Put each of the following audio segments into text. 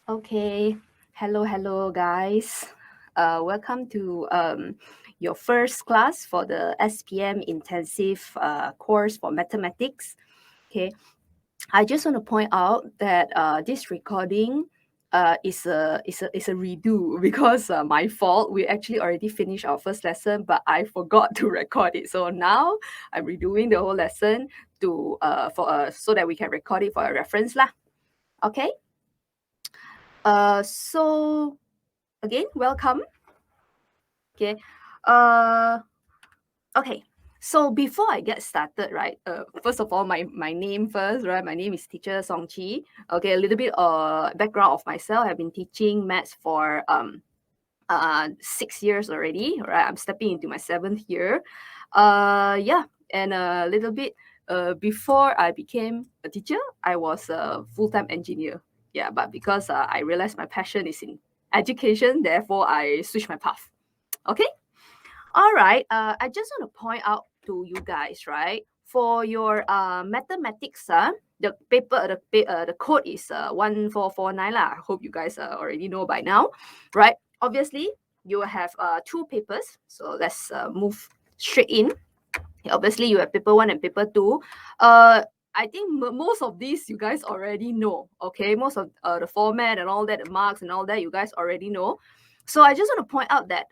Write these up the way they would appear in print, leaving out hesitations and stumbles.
Okay, hello guys. Welcome to your first class for the SPM intensive course for mathematics. Okay, I just want to point out that this recording is a redo because my fault. We actually already finished our first lesson, but I forgot to record it. So now I'm redoing the whole lesson to so that we can record it for a reference lah. Okay. So again, welcome. Okay. Okay. So before I get started, right? First of all, my name first, right? My name is Teacher Song Chi. Okay, a little bit background of myself. I've been teaching maths for 6 years already. Right, I'm stepping into my 7th year. Yeah, and a little bit before I became a teacher, I was a full-time engineer. Yeah, but because I realized my passion is in education, therefore I switched my path. Okay. All right. I just want to point out to you guys, right? For your mathematics, the paper, the code is 1449 lah. I hope you guys already know by now, right? Obviously, you have 2 papers. So let's move straight in. Obviously, you have paper 1 and paper 2. I think most of these you guys already know. Okay, most of the format and all that, the marks and all that, you guys already know. So I just want to point out that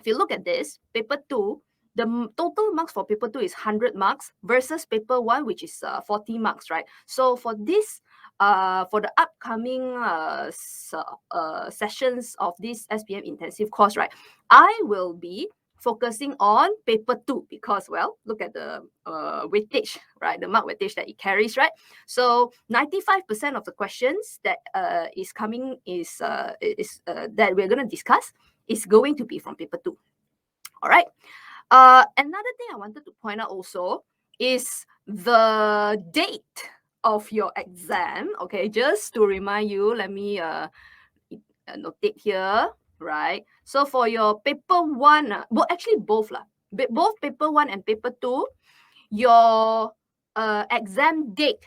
if you look at this, paper 2, the total marks for paper 2 is 100 marks versus paper 1, which is 40 marks, right? So for this, for the upcoming sessions of this SPM intensive course, right, I will be focusing on paper 2 because, well, look at the weightage, right? The mark weightage that it carries, right? So 95% of the questions that is coming is that we're going to discuss is going to be from paper 2. All right. Another thing I wanted to point out also is the date of your exam. Okay, just to remind you, let me notate here, right? So for your paper 1, well, actually both lah, both paper 1 and paper 2, your exam date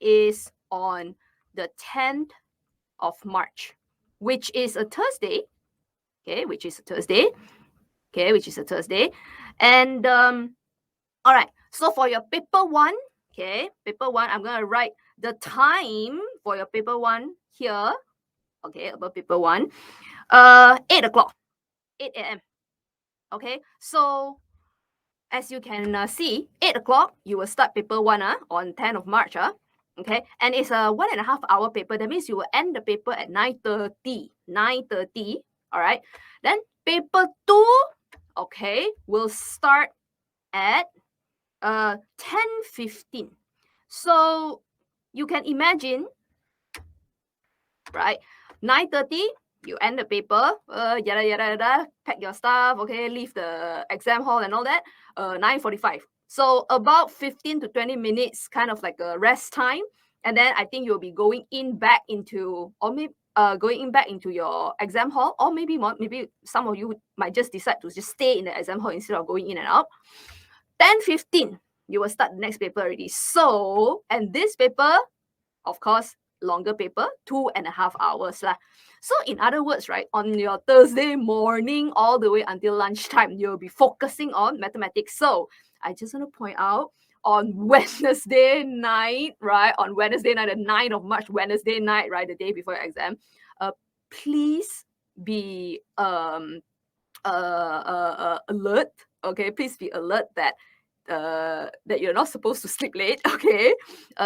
is on the 10th of March, which is a Thursday. Okay, which is a Thursday. Okay, which is a Thursday. And all right, so for your paper 1, okay, paper 1, I'm going to write the time for your paper 1 here. Okay, above paper 1, 8 o'clock, 8 a.m. Okay, so as you can see, 8 o'clock, you will start paper 1 on 10th of March. Okay, and it's a 1.5 hour paper. That means you will end the paper at 9:30. 9:30. All right, then paper 2, okay, will start at 10:15. So you can imagine, right? 9:30, you end the paper, yada yada yada, pack your stuff, okay, leave the exam hall and all that. 9:45. So about 15 to 20 minutes, kind of like a rest time, and then I think you'll be going in back into, or maybe going in back into your exam hall, or maybe more, maybe some of you might just decide to just stay in the exam hall instead of going in and out. 10:15, you will start the next paper already. So, and this paper, of course, longer paper, 2.5 hours lah. So in other words, right, on your Thursday morning all the way until lunchtime, you'll be focusing on mathematics. So I just want to point out, on Wednesday night, right, on Wednesday night, the 9th of March, Wednesday night, right, the day before your exam, please be alert. Okay, please be alert that you're not supposed to sleep late. Okay,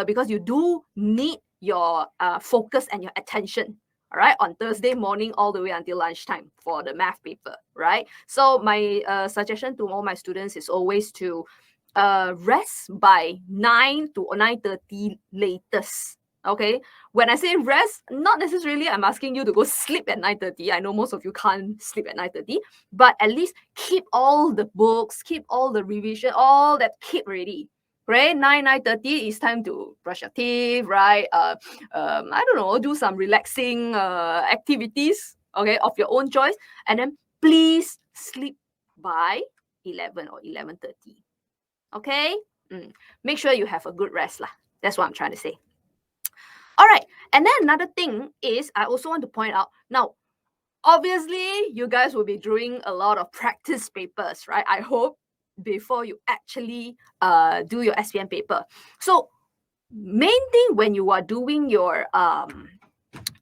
because you do need your focus and your attention. All right, on Thursday morning all the way until lunchtime for the math paper. Right. So my suggestion to all my students is always to rest by 9 to 9:30 latest. Okay, when I say rest, not necessarily I'm asking you to go sleep at 9:30. I know most of you can't sleep at 9:30, but at least keep all the books, keep all the revision, all that, keep ready. Right, 9:30 is time to brush your teeth, right? I don't know, do some relaxing activities, okay, of your own choice, and then please sleep by 11 or 11:30. Okay, make sure you have a good rest lah. That's what I'm trying to say. All right, And then another thing is, I also want to point out, now, obviously, you guys will be doing a lot of practice papers, right? I hope before you actually do your SPM paper. So, main thing when you are doing your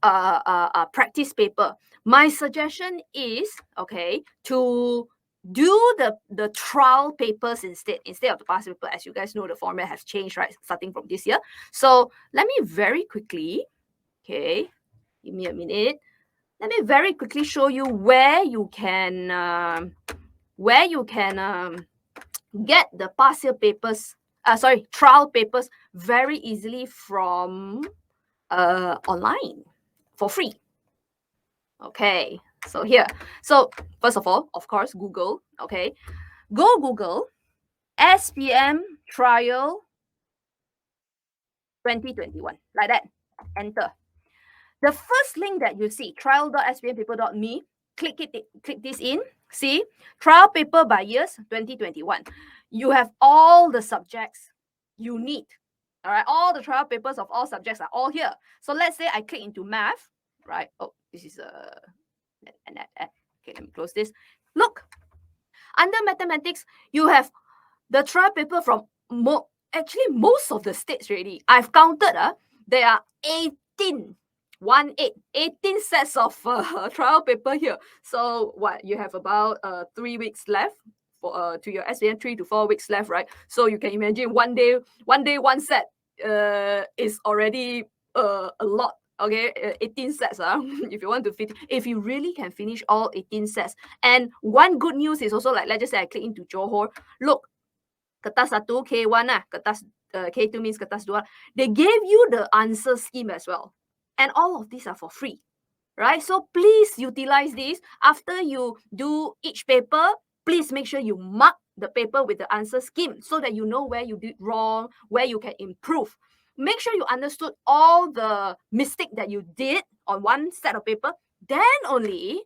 practice paper, my suggestion is, okay, to do the trial papers instead of the past paper. As you guys know, the format has changed, right, starting from this year. So let me very quickly, okay, give me a minute. Let me very quickly show you where you can get the past year papers, trial papers very easily from online for free. Okay, so here. So first of all, of course, Google. Okay, go Google SPM trial 2021, like that. Enter. The first link that you see, trial.spmpaper.me, click this in. See, trial paper by years 2021. You have all the subjects you need. All right, all the trial papers of all subjects are all here. So let's say I click into math, right? Oh, this is okay, let me close this. Look, under mathematics, you have the trial paper from actually most of the states already. I've counted, there are 18 sets of trial paper here. So what, you have about 3 weeks left for to your SPM, 3 to 4 weeks left, right? So you can imagine one day one set is already a lot. Okay, 18 sets. If you want to fit, if you really can finish all 18 sets. And one good news is also, like, let's just say I click into Johor. Look, kertas 1, K1 kertas K2 means kertas 2. They gave you the answer scheme as well. And all of these are for free, right? So please utilize this. After you do each paper, please make sure you mark the paper with the answer scheme so that you know where you did wrong, where you can improve. Make sure you understood all the mistake that you did on one set of paper. Then only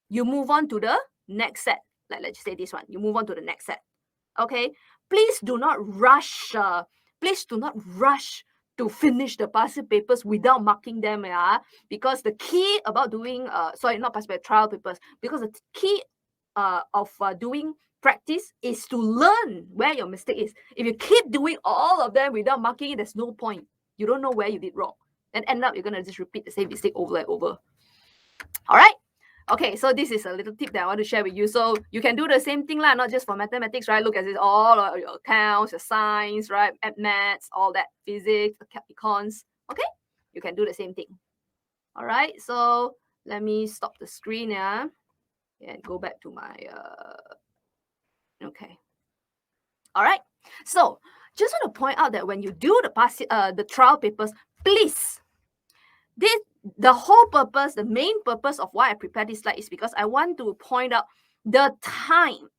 you move on to the next set. Like, let's say this one. You move on to the next set. Okay, please do not rush. Please do not rush to finish the past papers without marking them. Because the key about doing not past paper, trial papers. Because the key of doing practice is to learn where your mistake is. If you keep doing all of them without marking it, there's no point. You don't know where you did wrong, and end up you're gonna just repeat the same mistake over and over. All right. Okay, so this is a little tip that I want to share with you. So you can do the same thing, not just for mathematics, right? Look at this, all your accounts, your science, right? Maths, all that, physics, econs. Okay, you can do the same thing. All right, so let me stop the screen and go back to my, okay. All right, so just want to point out that when you do the trial papers, please, the whole purpose, the main purpose of why I prepared this slide is because I want to point out the time.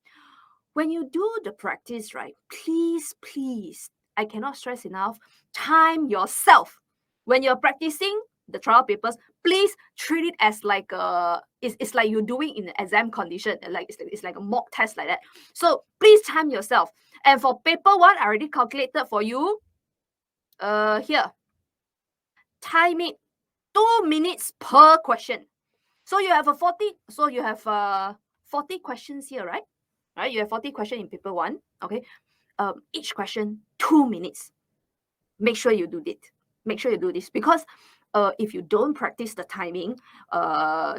When you do the practice, right, please, I cannot stress enough, time yourself. When you're practicing the trial papers, please treat it as like it's like you're doing in an exam condition, like it's like a mock test like that. So please time yourself. And for paper 1, I already calculated for you here. Time it 2 minutes per question. So you have 40 questions here, right? Right, you have 40 questions in paper 1. Okay, each question 2 minutes. Make sure you do it. Make sure you do this, because if you don't practice the timing,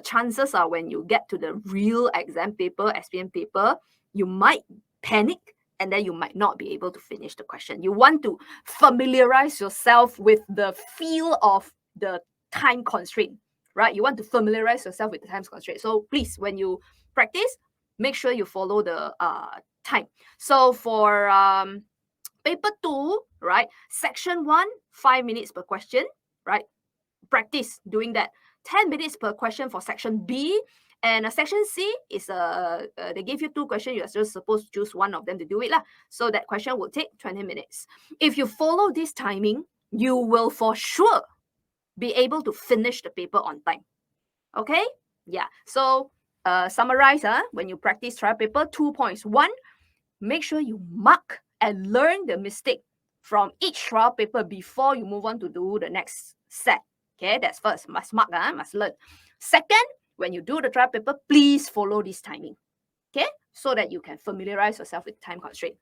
chances are when you get to the real exam paper, SPM paper, you might panic, and then you might not be able to finish the question. You want to familiarize yourself with the feel of the time constraint, right? You want to familiarize yourself with the time constraint. So please, when you practice, make sure you follow the time. So for paper 2, right, section 1, 5 minutes per question, right? Practice doing that. 10 minutes per question for section B. And section C is they give you 2 questions. You are just supposed to choose one of them to do it. So that question will take 20 minutes. If you follow this timing, you will for sure be able to finish the paper on time. Okay? Yeah. So summarize, when you practice trial paper, 2 points. 1, make sure you mark and learn the mistake from each trial paper before you move on to do the next set. Okay, that's first. Must mark, must learn. Second, when you do the trial paper, please follow this timing. Okay, so that you can familiarize yourself with time constraint.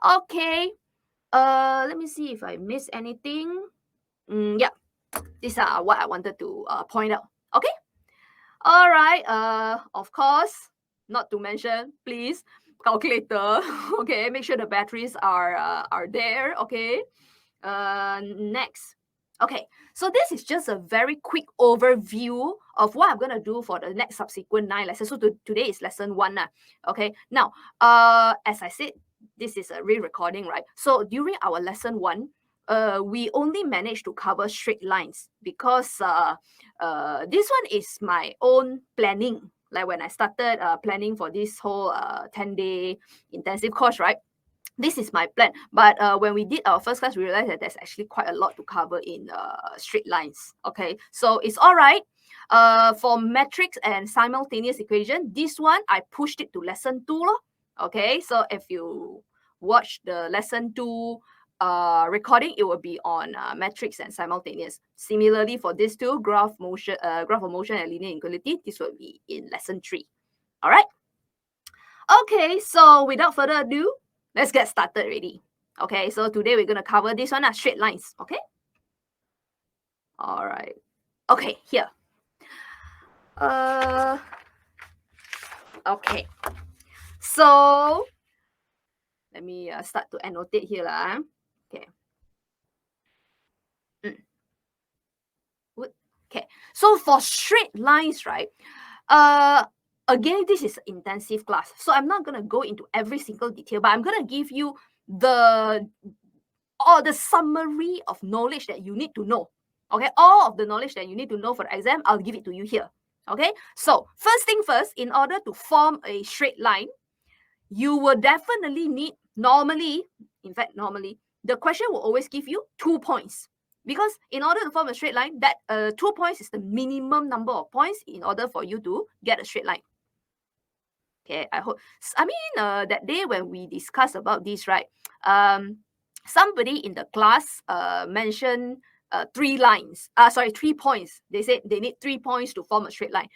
Okay, let me see if I miss anything. Yeah, these are what I wanted to point out. Okay, all right. Of course, not to mention, please, calculator. Okay, make sure the batteries are there. Okay. Next. Okay, so this is just a very quick overview of what I'm going to do for the next subsequent 9 lessons. So today is lesson 1. Okay, now, as I said, this is a re-recording, right? So during our lesson 1, we only managed to cover straight lines because this one is my own planning. Like when I started planning for this whole 10-day intensive course, right? This is my plan. But when we did our first class, we realized that there's actually quite a lot to cover in straight lines. Okay, so it's all right. For metrics and simultaneous equation, this one, I pushed it to lesson 2. Okay, so if you watch the lesson 2 recording, it will be on metrics and simultaneous. Similarly, for these two, graph of motion and linear inequality, this will be in lesson 3. All right. Okay, so without further ado, let's get started already. Okay, so today we're going to cover this one, straight lines. Okay. All right. Okay, here. Okay. So let me start to annotate here. Okay. Okay. So for straight lines, right? Again, this is an intensive class. So I'm not going to go into every single detail, but I'm going to give you the summary of knowledge that you need to know. Okay, all of the knowledge that you need to know for the exam, I'll give it to you here. Okay, so first thing first, in order to form a straight line, you will definitely need, normally, the question will always give you 2 points. Because in order to form a straight line, that 2 points is the minimum number of points in order for you to get a straight line. Okay, that day when we discussed about this, right? Somebody in the class mentioned 3 points. They said they need 3 points to form a straight line.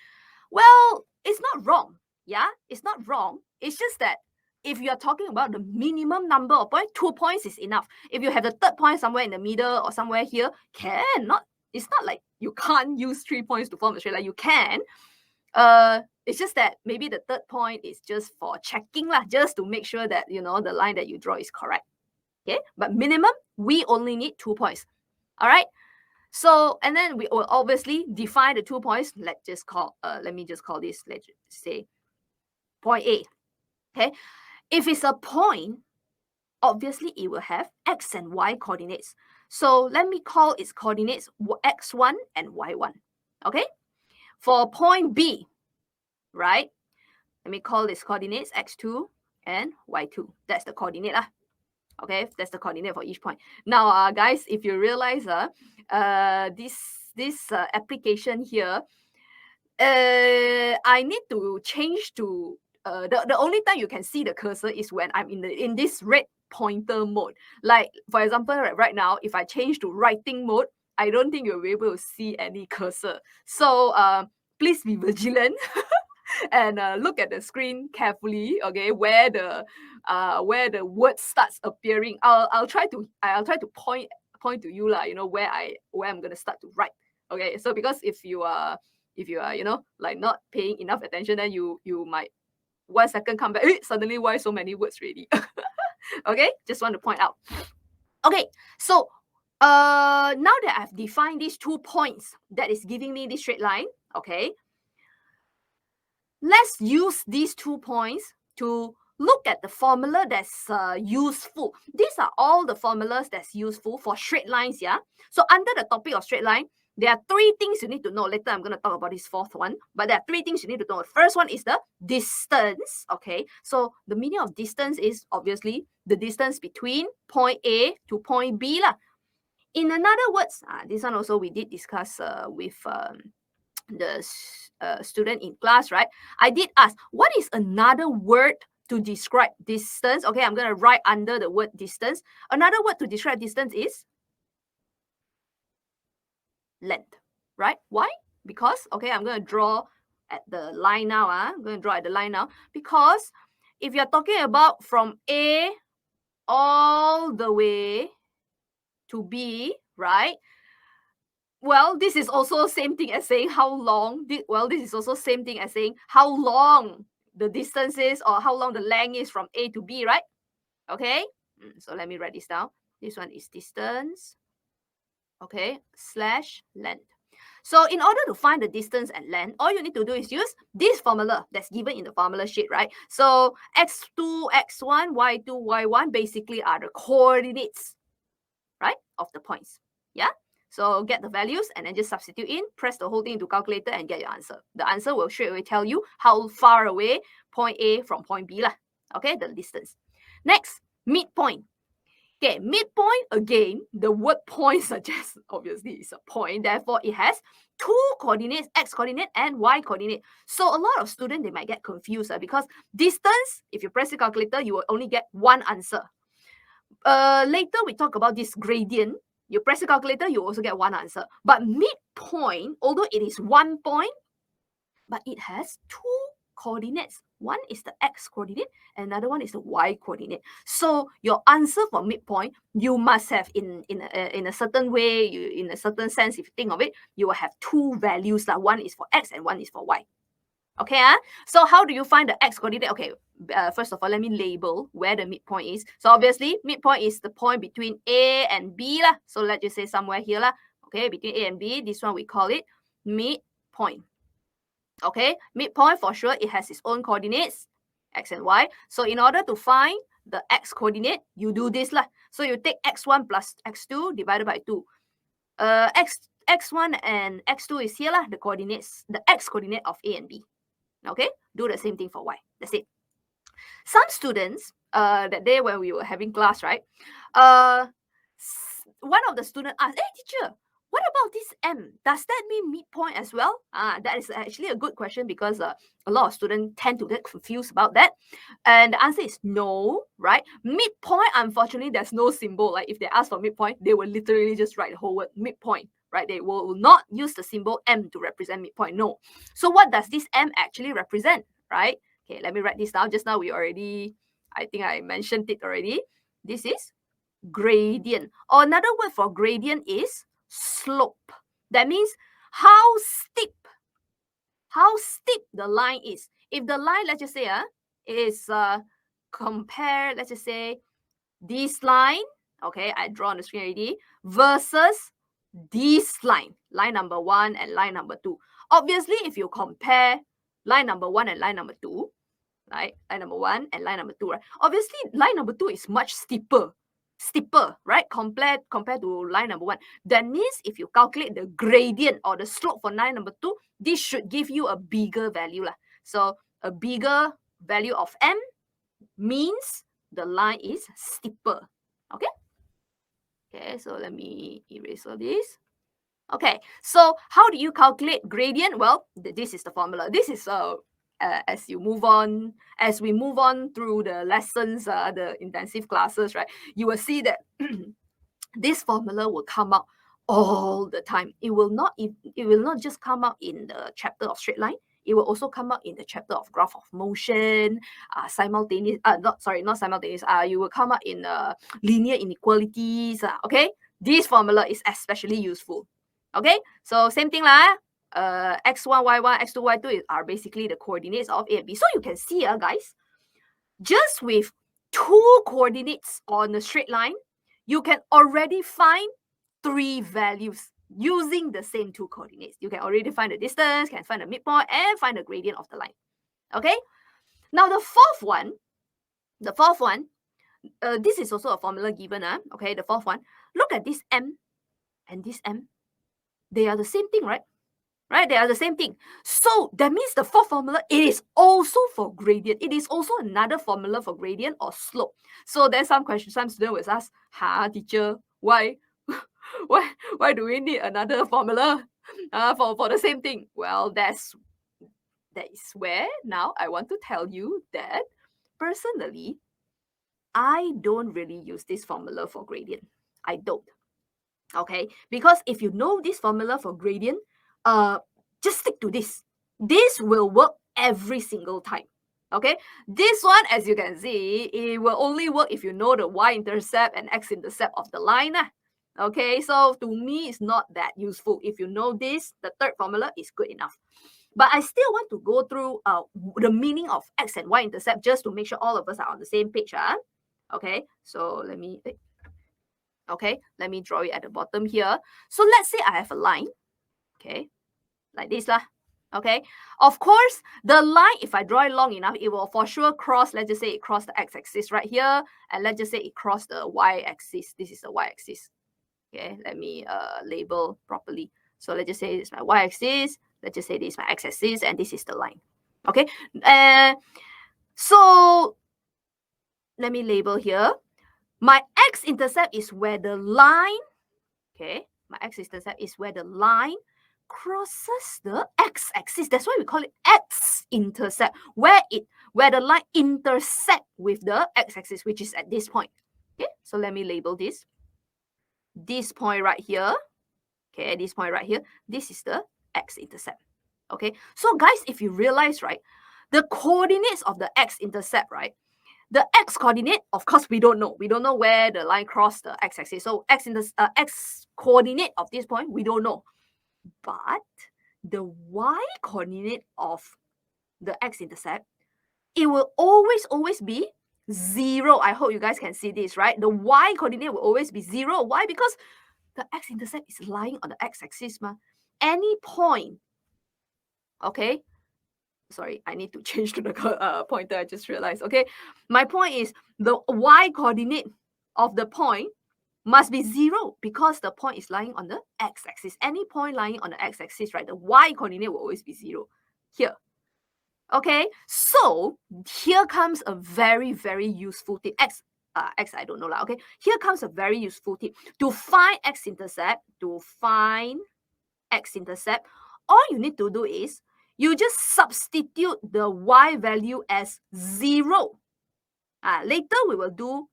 Well, it's not wrong. Yeah, it's not wrong. It's just that if you are talking about the minimum number of points, 2 points is enough. If you have the third point somewhere in the middle or somewhere here, it's not like you can't use 3 points to form a straight line. You can. It's just that maybe the third point is just for checking just to make sure that the line that you draw is correct. Okay, but minimum we only need 2 points. All right. So and then we will obviously define the 2 points. Let me just call this, let's say, point A. Okay, if it's a point, obviously it will have x and y coordinates. So let me call its coordinates x1 and y1. Okay, for point B, right? Let me call this coordinates x2 and y2. That's the coordinate. Okay, that's the coordinate for each point. Now, guys, if you realize this application here, I need to change to the only time you can see the cursor is when I'm in this red pointer mode. Like for example, right now, if I change to writing mode, I don't think you'll be able to see any cursor. So please be vigilant. And look at the screen carefully, okay, where the word starts appearing. I'll try to point to you where I'm gonna start to write. Okay, so because if you are like not paying enough attention, then you might 1 second come back, suddenly why so many words already. Okay, just want to point out. Okay, so now that I've defined these 2 points that is giving me this straight line, okay, let's use these 2 points to look at the formula that's useful. These are all the formulas that's useful for straight lines, yeah? So under the topic of straight line, there are 3 things you need to know. Later, I'm going to talk about this 4th one. But there are 3 things you need to know. The first one is the distance, okay? So the meaning of distance is obviously the distance between point A to point B. In another words, this one also we did discuss with the student in class, right? I did ask, what is another word to describe distance? Okay, I'm going to write under the word distance. Another word to describe distance is length, right? Why? Because, okay, I'm going to draw at the line now. I'm going to draw at the line now because if you're talking about from A all the way to B, right? Well, this is also same thing as saying how long. Well, this is also same thing as saying how long the distance is or how long the length is from A to B, right? Okay. So let me write this down. This one is distance, okay, slash length. So in order to find the distance and length, all you need to do is use this formula that's given in the formula sheet, right? So x2, x1, y2, y1 basically are the coordinates, right, of the points. Yeah. So get the values and then just substitute in, press the whole thing into calculator and get your answer. The answer will straight away tell you how far away point A from point B lah. Okay, the distance. Next, midpoint. Okay, midpoint, again, the word point suggests obviously it's a point. Therefore, it has two coordinates, x coordinate and y coordinate. So a lot of students, they might get confused because distance, if you press the calculator, you will only get one answer. Later, we talk about this gradient. You press the calculator, you also get one answer. But midpoint, although it is one point, but it has two coordinates. One is the x coordinate, and another one is the y coordinate. So your answer for midpoint, you must have in a certain way, in a certain sense, if you think of it, you will have two values. One is for x and one is for y. Okay, so how do you find the x coordinate? Okay, first of all, let me label where the midpoint is. So obviously, midpoint is the point between A and B lah. So let's just say somewhere here lah. Okay, between A and B, this one we call it midpoint. Okay, midpoint for sure, it has its own coordinates, x and y. So in order to find the x coordinate, you do this lah. So you take x1 plus x2 divided by 2. X1 and x2 is here lah, the coordinates, the x coordinate of A and B. Okay, do the same thing for y. That's it. Some students, that day when we were having class, right? One of the students asked, "Hey, teacher, what about this M? Does that mean midpoint as well?" That is actually a good question because a lot of students tend to get confused about that. And the answer is no, right? Midpoint, unfortunately, there's no symbol. Like if they ask for midpoint, they will literally just write the whole word midpoint, right? They will not use the symbol M to represent midpoint. No. So what does this M actually represent, right? Okay, let me write this down. Just now I think I mentioned it already. This is gradient. Or another word for gradient is slope. That means how steep the line is. If the line, let's just say, is compare, let's just say, this line, okay, I draw on the screen already, versus this line number 1 and line number 2. Obviously, if you compare line number 1 and line number 2, right, line number 1 and line number 2, right, obviously line number 2 is much steeper, right, compared to line number 1. That means if you calculate the gradient or the slope for line number 2, this should give you a bigger value lah. So a bigger value of M means the line is steeper. Okay, so let me erase all this. Okay, so how do you calculate gradient? Well, this is the formula. This is as we move on through the lessons, the intensive classes, right? You will see that this formula will come out all the time. It will not just come out in the chapter of straight line. It will also come out in the chapter of graph of motion, not simultaneous. You will come out in linear inequalities. Okay, this formula is especially useful. Okay, so same thing lah. X1, Y1, X2, Y2 are basically the coordinates of A and B. So you can see, guys, just with two coordinates on a straight line, you can already find three values using the same two coordinates. You can already find the distance, can find the midpoint, and find the gradient of the line. Okay? Now the fourth one, this is also a formula given. Okay, the fourth one, look at this M and this M. They are the same thing, right? Right, they are the same thing. So that means the fourth formula, it is also for gradient. It is also another formula for gradient or slope. So there's some question, some student will ask, teacher, why do we need another formula for the same thing? Well, that is where now I want to tell you that personally, I don't really use this formula for gradient. I don't. Okay, because if you know this formula for gradient, just stick to this. This will work every single time. Okay, this one, as you can see, it will only work if you know the y-intercept and x-intercept of the line. Okay, so to me, it's not that useful. If you know this, the third formula is good enough. But I still want to go through the meaning of x and y-intercept just to make sure all of us are on the same page. Okay, so let me draw it at the bottom here. So let's say I have a line, okay, like this lah. Okay, of course, the line, if I draw it long enough, it will for sure cross, let's just say it crossed the x-axis right here, and let's just say it crossed the y-axis. This is the y-axis. Okay, let me label properly. So let's just say it's my y-axis, let's just say this is my x-axis, and this is the line. Okay, so let me label here. My x-intercept is where the line, okay, my x-intercept is where the line crosses the x-axis. That's why we call it x-intercept, where the line intersect with the x-axis, which is at this point. Okay, so let me label this. This point right here, okay, this point right here, this is the x-intercept. Okay, so guys, if you realize, right, the coordinates of the x-intercept, right, the x coordinate, of course, we don't know. We don't know where the line crossed the x-axis. So x coordinate of this point, we don't know. But the y coordinate of the x-intercept, it will always be 0. I hope you guys can see this, right? The y coordinate will always be 0. Why? Because the x-intercept is lying on the x-axis. Any point, okay? Sorry, I need to change to the pointer. I just realized. Okay, my point is the y coordinate of the point must be 0 because the point is lying on the x-axis. Any point lying on the x-axis, right? The y coordinate will always be 0 here. Okay, so here comes a very, very useful tip. X I don't know lah. Okay, here comes a very useful tip. To find x-intercept, all you need to do is you just substitute the y value as 0. Later we will do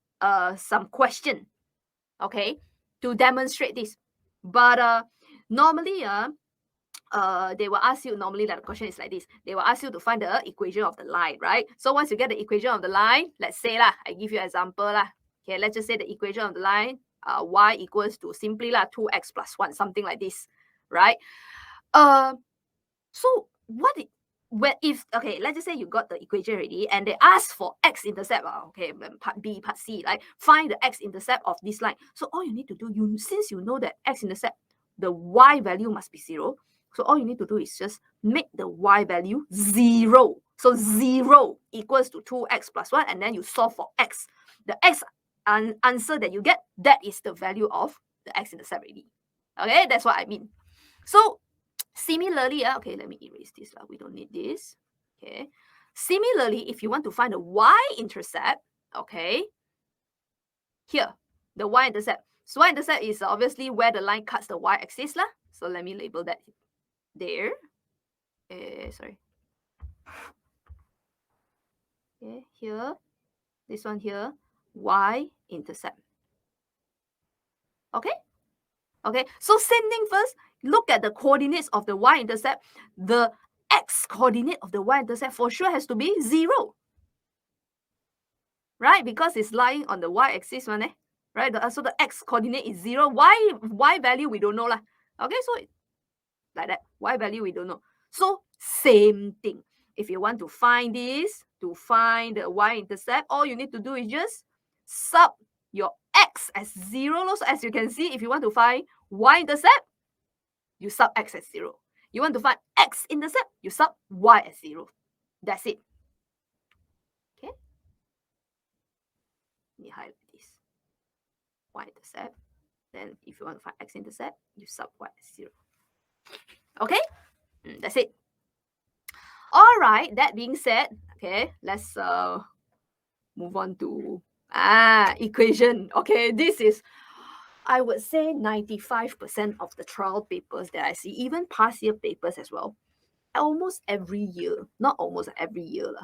some question, okay, to demonstrate this. But normally, they will ask you, normally the question is like this. They will ask you to find the equation of the line, right? So once you get the equation of the line, let's say lah, I give you an example lah. Okay, let's just say the equation of the line, y equals to simply 2x plus 1, something like this, right? So okay, let's just say you got the equation already and they ask for x-intercept, okay, part B, part C, like find the x-intercept of this line. So all you need to do, since you know that x-intercept, the y value must be 0. So all you need to do is just make the y value 0. So 0 equals to 2x plus 1, and then you solve for x. The x answer that you get, that is the value of the x-intercept already. Okay, that's what I mean. So similarly, okay, let me erase this. We don't need this. Okay. Similarly, if you want to find the y-intercept, okay, here, the y-intercept. So y-intercept is obviously where the line cuts the y-axis. So let me label that there. Sorry. Okay, here, this one here, y-intercept. Okay? Okay, so same thing first. Look at the coordinates of the y-intercept. The x-coordinate of the y-intercept for sure has to be 0. Right? Because it's lying on the y-axis, right? So the x-coordinate is 0. Y value, we don't know. Okay, so like that. Y value, we don't know. So same thing. If you want to find this, to find the y-intercept, all you need to do is just sub your x as 0. So as you can see, if you want to find y-intercept, you sub x as 0. You want to find x-intercept, you sub y as 0. That's it. Okay. Let me highlight this. Y-intercept. Then if you want to find x-intercept, you sub y as 0. Okay? That's it. All right. That being said, okay, let's move on to equation. Okay, this is, I would say, 95% of the trial papers that I see, even past year papers as well. Almost every year, not almost every year,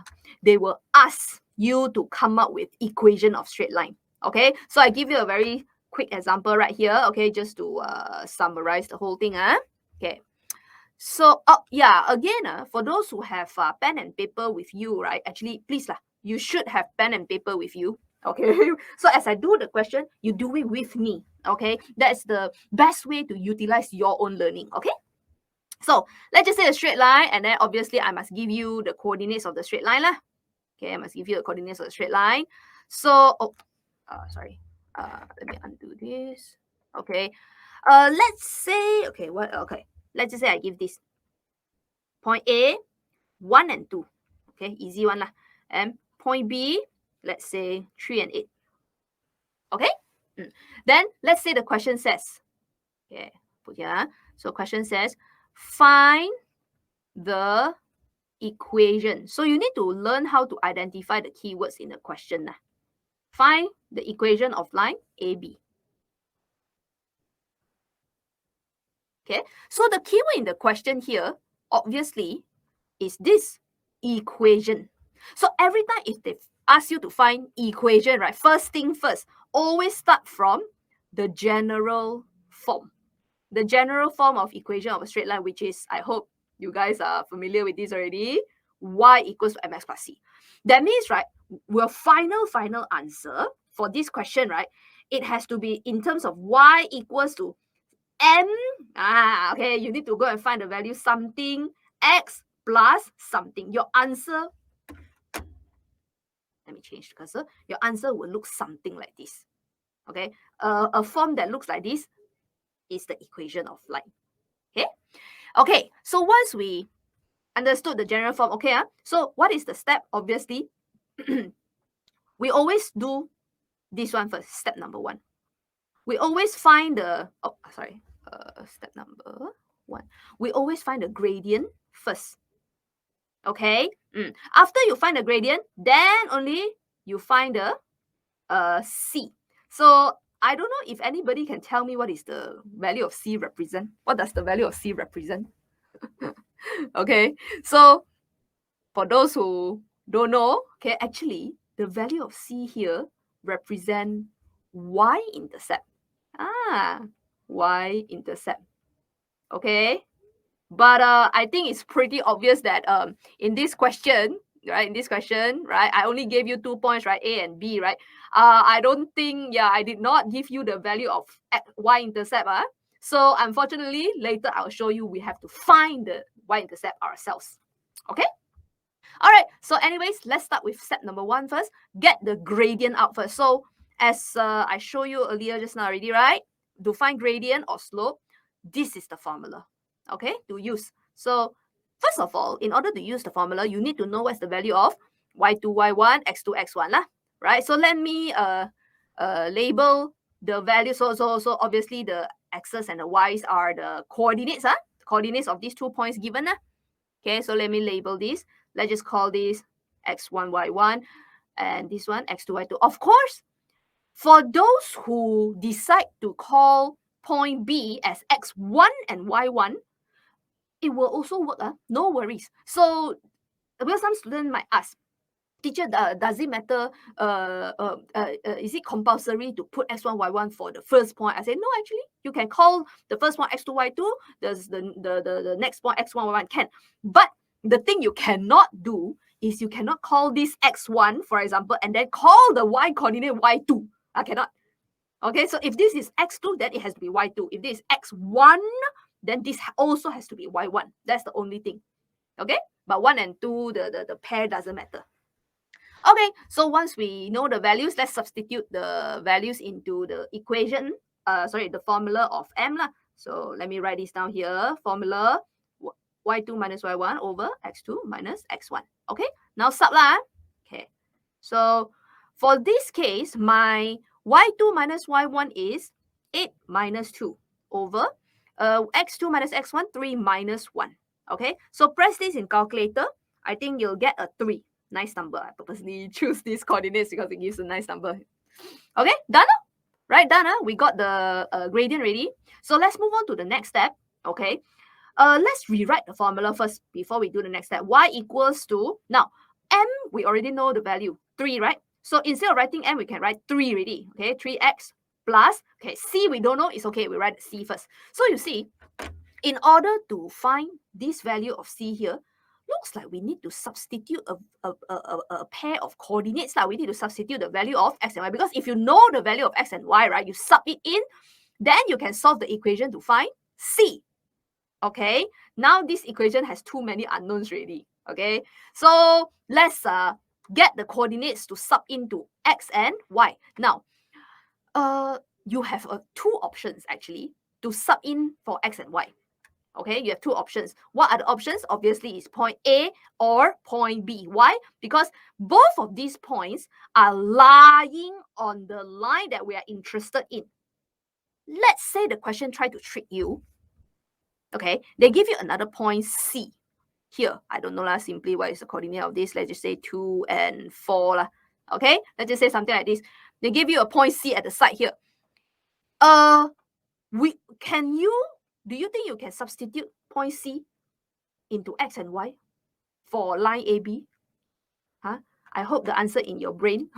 they will ask you to come up with equation of straight line. Okay, so I give you a very quick example right here, okay, just to summarize the whole thing. Okay. So, yeah, again, for those who have pen and paper with you, right, actually, please, you should have pen and paper with you. Okay, so as I do the question, you do it with me. Okay, that's the best way to utilize your own learning. Okay, so let's just say a straight line, and then obviously I must give you the coordinates of the straight line lah. Okay, I must give you the coordinates of the straight line. So, sorry, let me undo this. Okay, let's say, okay, let's just say I give this point A, 1 and 2. Okay, easy one lah. And point B, let's say 3 and 8. Okay? Then let's say the question says, okay, put here. So question says, find the equation. So you need to learn how to identify the keywords in the question. Find the equation of line AB. Okay, so the keyword in the question here, obviously, is this equation. So every time if they ask you to find equation, right, first thing first, always start from the general form. The general form of equation of a straight line, which is, I hope you guys are familiar with this already, y equals to mx plus c. That means, right, your final answer for this question, right, it has to be in terms of y equals to m, okay, you need to go and find the value something, x plus something. Your answer, let me change the cursor, your answer will look something like this. Okay, a form that looks like this is the equation of line. Okay, so once we understood the general form, okay, so what is the step? Obviously, we always do this one first, step number 1. We always find the, step number 1. We always find the gradient first. Okay, after you find the gradient, then only you find the C. So I don't know if anybody can tell me what is the value of C represent. What does the value of C represent? Okay, so for those who don't know, okay, actually the value of C here represent y-intercept. Y-intercept. Okay, but I think it's pretty obvious that in this question, right, I only gave you 2 points, right, A and B, right? I don't think, I did not give you the value of y-intercept. So unfortunately, later I'll show you we have to find the y-intercept ourselves. Okay? All right, so anyways, let's start with step number 1 first. Get the gradient out first. So as I showed you earlier just now already, right? To find gradient or slope, this is the formula, okay, to use. So first of all, in order to use the formula, you need to know what's the value of y2, y1, x2, x1, right? So let me label the value. So obviously the x's and the y's are the coordinates, coordinates of these 2 points given. Okay, so let me label this. Let's just call this x1, y1, and this one x2, y2. Of course, for those who decide to call point B as x1 and y1, it will also work. No worries. So, because some students might ask, teacher, does it matter? Is it compulsory to put x1, y1 for the first point? I say, no, actually, you can call the first one x2, y2. The next one x1, y1 can. But the thing you cannot do is you cannot call this x1, for example, and then call the y coordinate y2. I cannot. Okay, so if this is x2, then it has to be y2. If this is x1, then this also has to be y1. That's the only thing. Okay, but 1 and 2, the pair doesn't matter. Okay, so once we know the values, let's substitute the values into the equation, the formula of m. So let me write this down here. Formula y2 minus y1 over x2 minus x1. Okay, now sub . Okay, so for this case, my y2 minus y1 is 8 minus 2 over x2 minus x1, 3 minus 1. Okay, so press this in calculator. I think you'll get a 3. Nice number. I purposely choose these coordinates because it gives a nice number. Okay, done? Right, done. We got the gradient ready. So let's move on to the next step. Okay, let's rewrite the formula first before we do the next step. Y equals to, now, m, we already know the value, 3, right? So instead of writing m, we can write 3 already. Okay, 3x plus, okay, C we don't know, it's okay, we write C first. So you see, in order to find this value of C here, looks like we need to substitute a pair of coordinates. We need to substitute the value of x and y, because if you know the value of x and y, right, you sub it in, then you can solve the equation to find C. Okay, now this equation has too many unknowns already. Okay, so let's get the coordinates to sub into x and y. Now, you have two options actually to sub in for x and y. Okay, you have two options. What are the options? Obviously, it's point A or point B. Why? Because both of these points are lying on the line that we are interested in. Let's say the question tried to trick you. Okay, they give you another point C. Here, I don't know lah, simply what is the coordinate of this. Let's just say 2 and 4 lah. Okay, let's just say something like this. They give you a point C at the side here. Do you think you can substitute point C into x and y for line AB? Huh? I hope the answer in your brain,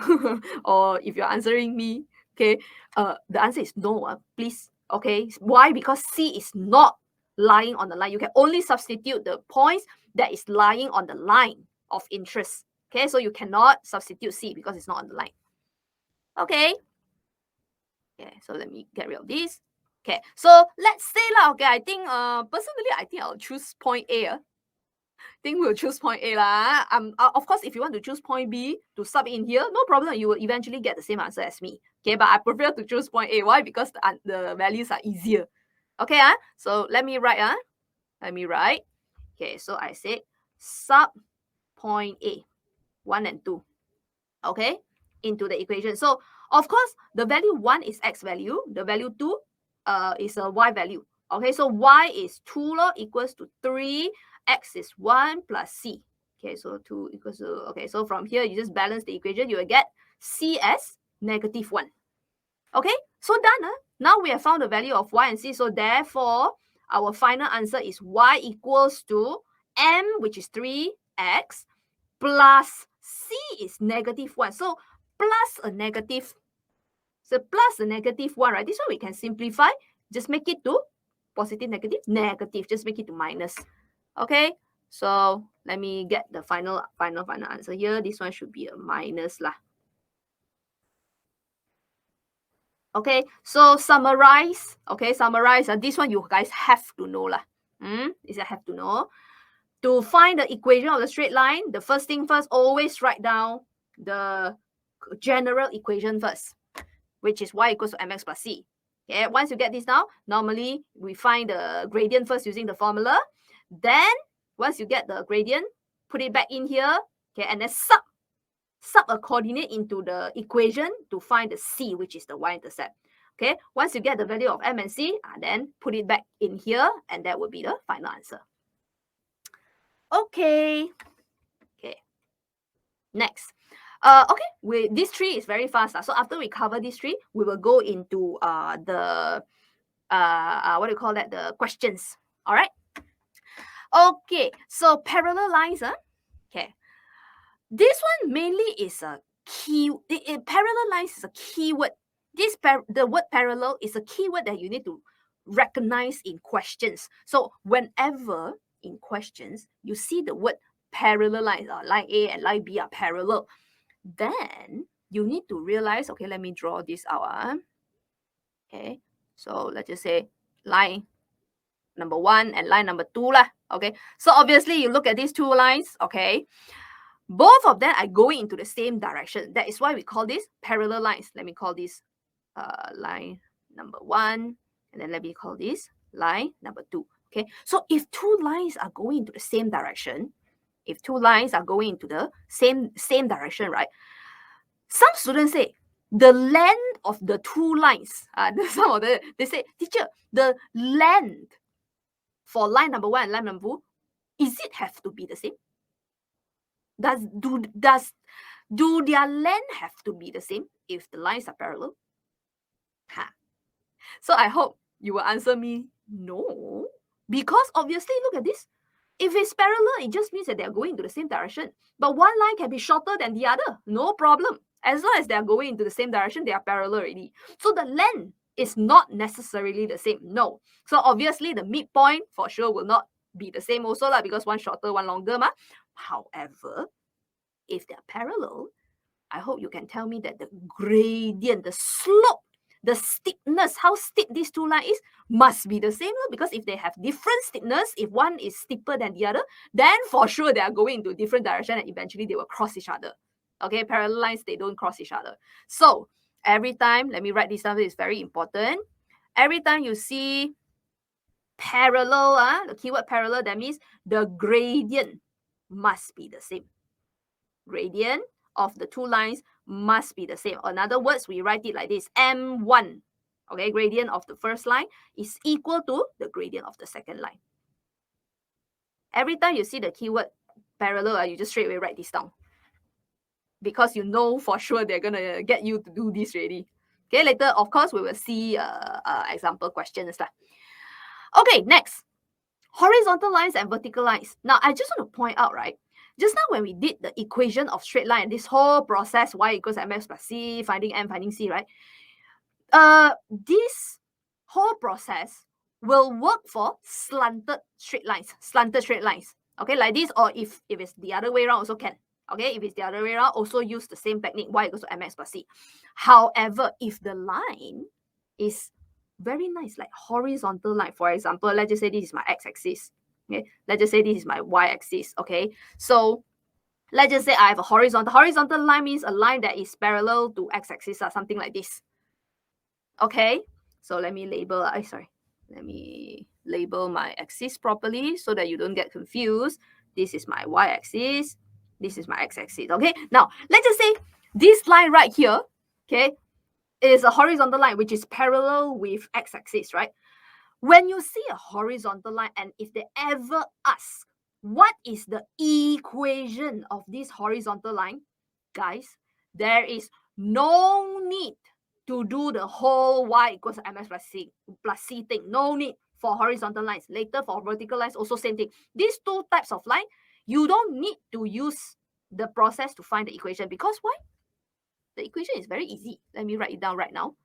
or if you're answering me, okay, the answer is no, please. Okay, why? Because C is not lying on the line. You can only substitute the points that is lying on the line of interest. Okay, so you cannot substitute C because it's not on the line. Okay. Okay, so let me get rid of this. Okay, so let's say lah. Okay, I think personally, I think I'll choose point A. Think we'll choose point A lah. Of course, if you want to choose point B to sub in here, no problem. You will eventually get the same answer as me. Okay, but I prefer to choose point A. Why? Because the values are easier. Okay, so let me write. Let me write. Okay, so I said sub point A, 1 and 2. Okay, into the equation. So of course, the value 1 is x value. The value 2 is a y value. Okay, so y is 2 equals to 3. X is 1 plus C. Okay, so 2 equals to, okay, so from here, you just balance the equation. You will get C as -1. Okay, so done. Now we have found the value of y and C. So therefore, our final answer is y equals to m, which is 3x, plus C is -1. So plus a negative. So plus a -1, right? This one we can simplify. Just make it to positive, negative, negative. Just make it to minus. Okay, so let me get the final answer here. This one should be a minus lah. Okay, so summarize. Okay, summarize. This one you guys have to know lah. Is I have to know. To find the equation of the straight line, the first thing first, always write down the general equation first, which is y equals to mx plus c. Okay, once you get this now, normally we find the gradient first using the formula. Then once you get the gradient, put it back in here, okay, and then sub a coordinate into the equation to find the C, which is the y-intercept. Okay, once you get the value of m and c, then put it back in here, and that would be the final answer. Okay. Okay. Next. Okay, this tree is very fast. So after we cover this tree, we will go into the what do you call that? The questions. All right. Okay, so parallel lines. Okay, this one mainly is a key. Parallel lines is a keyword. The word parallel is a keyword that you need to recognize in questions. So whenever in questions you see the word parallel lines, line A and line B are parallel, then you need to realize, okay, let me draw this out. Okay, so let's just say line number 1 and line number 2 lah. Okay, so obviously you look at these two lines, okay, both of them are going into the same direction. That is why we call this parallel lines. Let me call this line number 1, and then let me call this line number 2. Okay, so if two lines are going into the same direction, right? Some students say the length of the two lines. They say, teacher, the length for line number 1 and line number 2, is it have to be the same? Do their length have to be the same if the lines are parallel? So I hope you will answer me no, because obviously look at this. If it's parallel, it just means that they are going to the same direction. But one line can be shorter than the other, no problem. As long as they are going into the same direction, they are parallel already. So the length is not necessarily the same. No. So obviously the midpoint for sure will not be the same also lah, because one shorter, one longer ma. However, if they are parallel, I hope you can tell me that the gradient, the slope, the steepness, how steep these two lines is, must be the same, because if they have different steepness, if one is steeper than the other, then for sure they are going into different direction and eventually they will cross each other. Okay, parallel lines, they don't cross each other. So every time, let me write this down, it's very important. Every time you see parallel, the keyword parallel, that means the gradient must be the same. Gradient of the two lines must be the same. In other words, we write it like this: M1, okay, gradient of the first line is equal to the gradient of the second line. Every time you see the keyword parallel, you just straight away write this down, because you know for sure they're going to get you to do this already. Okay, later, of course, we will see example questions. Okay, next, horizontal lines and vertical lines. Now, I just want to point out, right, just now when we did the equation of straight line, this whole process, y equals mx plus c, finding m, finding c, right? This whole process will work for slanted straight lines, okay, like this, or if it's the other way around also can. Okay, if it's the other way around, also use the same technique, y equals to mx plus c. However, if the line is very nice, like horizontal line, for example, let's just say this is my x-axis. Okay, let's just say this is my y-axis. Okay, so let's just say I have a horizontal line, means a line that is parallel to x-axis or something like this. Okay, so let me label, let me label my axis properly so that you don't get confused. This is my y-axis, this is my x-axis. Okay, now let's just say this line right here, okay, is a horizontal line which is parallel with x-axis, right? When you see a horizontal line, and if they ever ask what is the equation of this horizontal line, guys, there is no need to do the whole y equals mx plus c thing. No need for horizontal lines. Later for vertical lines, also same thing. These two types of line, you don't need to use the process to find the equation, because why? The equation is very easy. Let me write it down right now.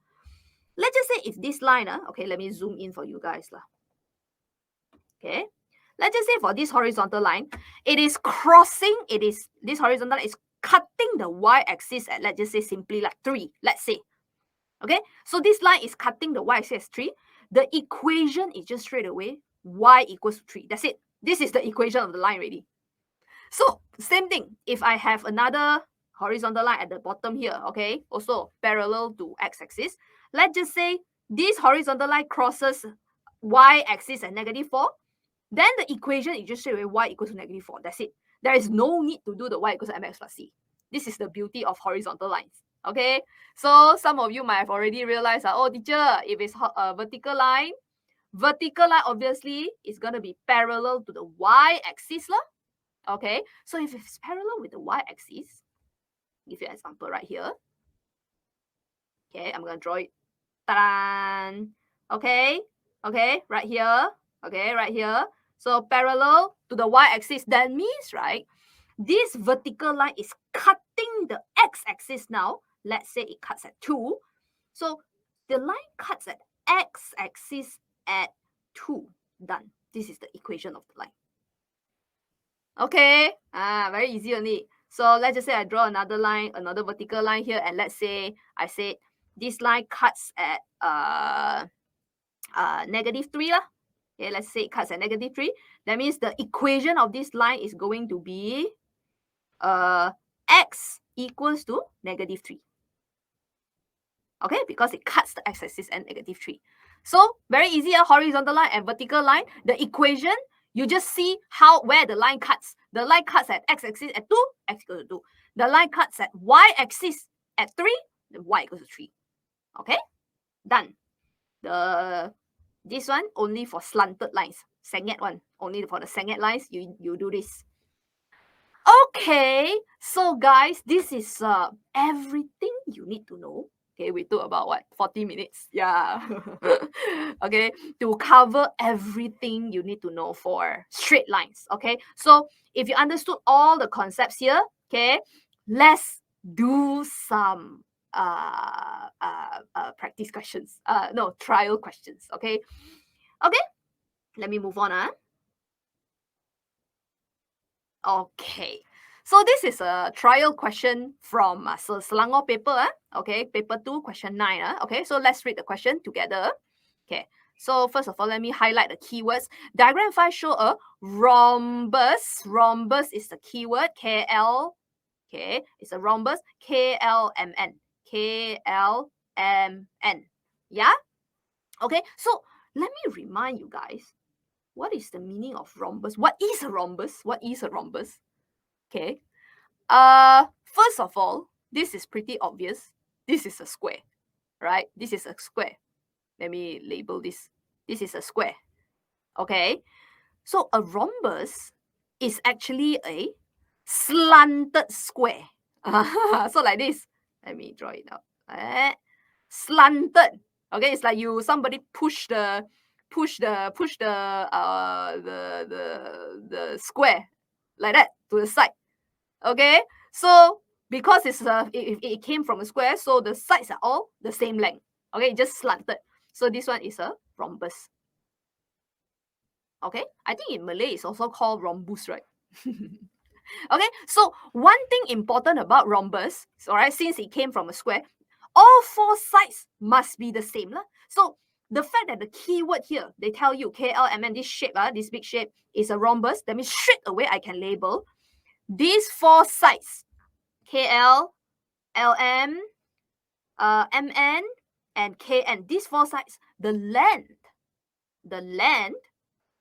Let's just say if this line, okay, let me zoom in for you guys. Okay, let's just say for this horizontal line, it is crossing, this horizontal line is cutting the y-axis at, let's just say simply like 3, let's say. Okay, so this line is cutting the y-axis as 3. The equation is just straight away y equals 3. That's it. This is the equation of the line already. So same thing, if I have another horizontal line at the bottom here, okay, also parallel to x-axis, let's just say this horizontal line crosses y-axis at -4, then the equation is just straight away y equals to -4. That's it. There is no need to do the y equals to mx plus c. This is the beauty of horizontal lines. Okay, so some of you might have already realized that, oh, teacher, if it's a vertical line obviously is going to be parallel to the y-axis. Okay, so if it's parallel with the y-axis, give you an example right here. Okay, I'm going to draw it. Ta-da! Okay, right here. Okay, right here. So parallel to the y-axis, that means, right, this vertical line is cutting the x-axis now. Let's say it cuts at 2. So the line cuts at x-axis at 2. Done. This is the equation of the line. Okay, very easy only. So let's just say I draw another line, another vertical line here, and let's say I said this line cuts at -3 lah. Okay, let's say it cuts at -3. That means the equation of this line is going to be x equals to -3. Okay, because it cuts the x-axis at -3. So very easy, a horizontal line and vertical line. The equation, you just see where the line cuts. The line cuts at x-axis at 2, x equals to 2. The line cuts at y-axis at 3, then y equals to 3. Okay, done. This one only for slanted lines. Sengit one, only for the sengit lines, you do this. Okay, so guys, this is everything you need to know. Okay, we took about 40 minutes. Yeah. Okay, to cover everything you need to know for straight lines. Okay, so if you understood all the concepts here, okay, let's do some practice questions. No, trial questions. Okay. Okay. Let me move on. Okay. So this is a trial question from Selangor paper. Okay, paper 2, question 9. Okay, so let's read the question together. Okay. So first of all, let me highlight the keywords. Diagram 5 show a rhombus. Rhombus is the keyword. KL. Okay, it's a rhombus. KLMN. KLMN. Yeah. Okay. So let me remind you guys. What is the meaning of rhombus? What is a rhombus? What is a rhombus? Okay. First of all, this is pretty obvious. This is a square, right? This is a square. Let me label this. This is a square. Okay. So a rhombus is actually a slanted square. So like this. Let me draw it out. Slanted. Okay, it's like somebody push the square like that to the side. Okay, so because it came from a square, so the sides are all the same length. Okay, just slanted. So this one is a rhombus. Okay, I think in Malay it's also called rhombus, right? Okay, so one thing important about rhombus, all right, since it came from a square, all 4 sides must be the same. So the fact that the keyword here, they tell you KLMN, this shape, this big shape is a rhombus, that means straight away I can label these 4 sides, KL, LM, MN, and KN. These 4 sides, the length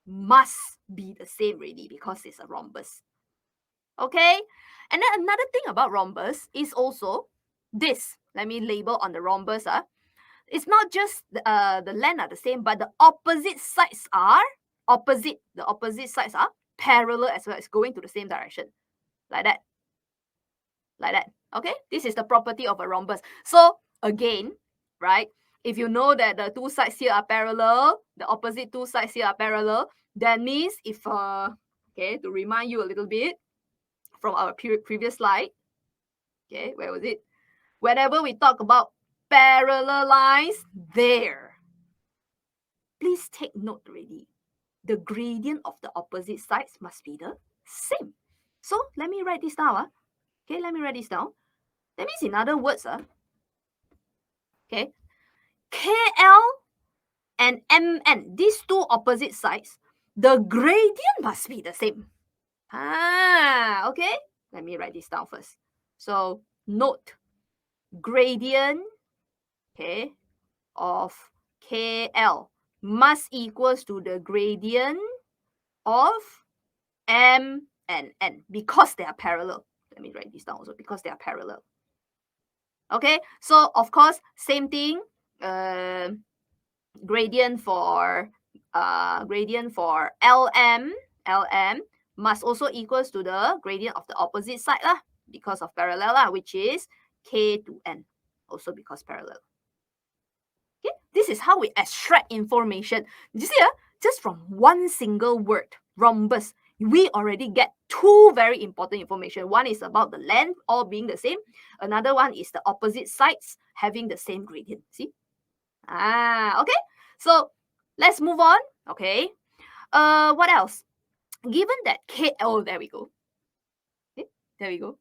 must be the same really because it's a rhombus. Okay, and then another thing about rhombus is also this. Let me label on the rhombus. It's not just the length are the same, but the opposite sides are opposite. The opposite sides are parallel as well. It's going to the same direction, like that. Like that. Okay, this is the property of a rhombus. So again, right, if you know that the 2 sides here are parallel, the opposite 2 sides here are parallel, that means if okay, to remind you a little bit from our previous slide, okay, where was it? Whenever we talk about parallel lines, there, please take note already. The gradient of the opposite sides must be the same. So let me write this down. Okay, let me write this down. That means in other words, okay, KL and MN, these 2 opposite sides, the gradient must be the same. Okay, let me write this down first. So note, gradient, okay, of KL must equals to the gradient of M and N because they are parallel. Let me write this down also because they are parallel. Okay, so of course, same thing. Gradient for LM must also equals to the gradient of the opposite side lah, because of parallel lah, which is K to N, also because parallel. Okay, this is how we extract information. You see, just from one single word, rhombus, we already get 2 very important information. One is about the length all being the same. Another one is the opposite sides having the same gradient. See? Okay. So let's move on. Okay. What else? Given that there we go. Okay, there we go.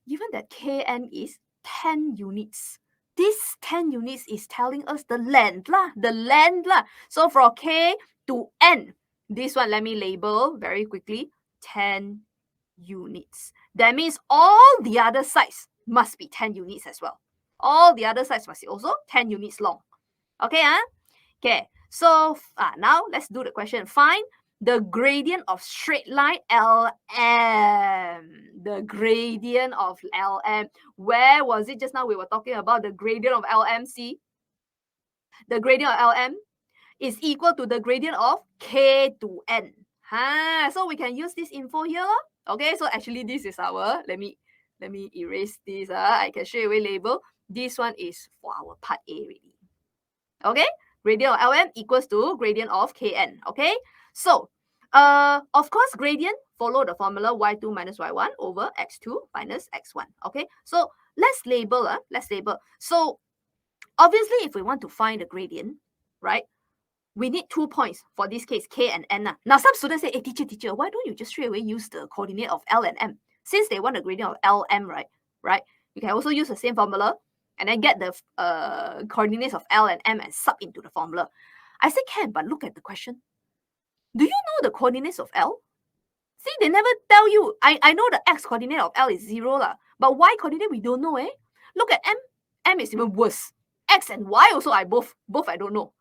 Given that Kn is 10 units, this 10 units is telling us the length lah. So from K to N, this one let me label very quickly, 10 units. That means all the other sides must be 10 units as well. All the other sides must be also 10 units long. Okay, Okay, so now let's do the question. Find the gradient of straight line LM. The gradient of LM. Where was it just now? We were talking about the gradient of LM. See, the gradient of LM is equal to the gradient of K to N. So we can use this info here. Okay, so actually this is our, let me erase this. I can straight away label. This one is for our part A already. Okay, gradient of LM equals to gradient of Kn. Okay, so of course, gradient follow the formula y2 minus y1 over x2 minus x1. Okay, so let's label. Let's label. So obviously, if we want to find the gradient, right, we need 2 points for this case, K and N. Now, some students say, hey, teacher, why don't you just straight away use the coordinate of L and M? Since they want the gradient of LM, right? You can also use the same formula and then get the coordinates of L and M and sub into the formula. I say can, but look at the question. Do you know the coordinates of L? See, they never tell you. I know the x coordinate of L is 0, but y coordinate we don't know. Look at M. M is even worse. X and Y also I both I don't know.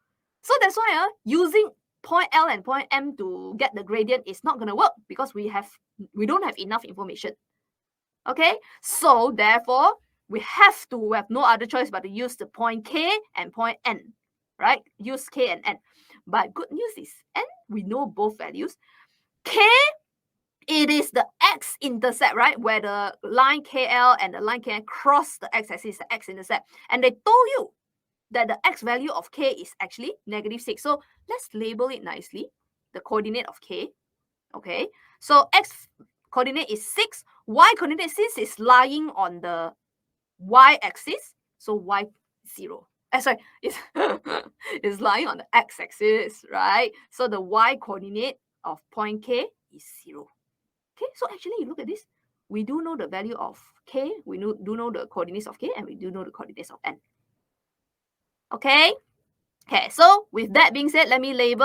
So that's why using point L and point M to get the gradient is not going to work because we don't have enough information. Okay, so therefore we have no other choice but to use the point K and point N, right? Use K and N. But good news is N, we know both values. K, it is the x-intercept, right? Where the line KL and the line KN cross the x-axis, the x-intercept. And they told you that the x value of K is actually -6. So let's label it nicely, the coordinate of K. Okay, so x coordinate is 6, y coordinate, since it's lying on the y-axis, so y0. Sorry, it's lying on the x-axis, right? So the y coordinate of point K is 0. Okay, so actually you look at this, we do know the value of K, we do know the coordinates of K, and we do know the coordinates of N. Okay, so with that being said, let me label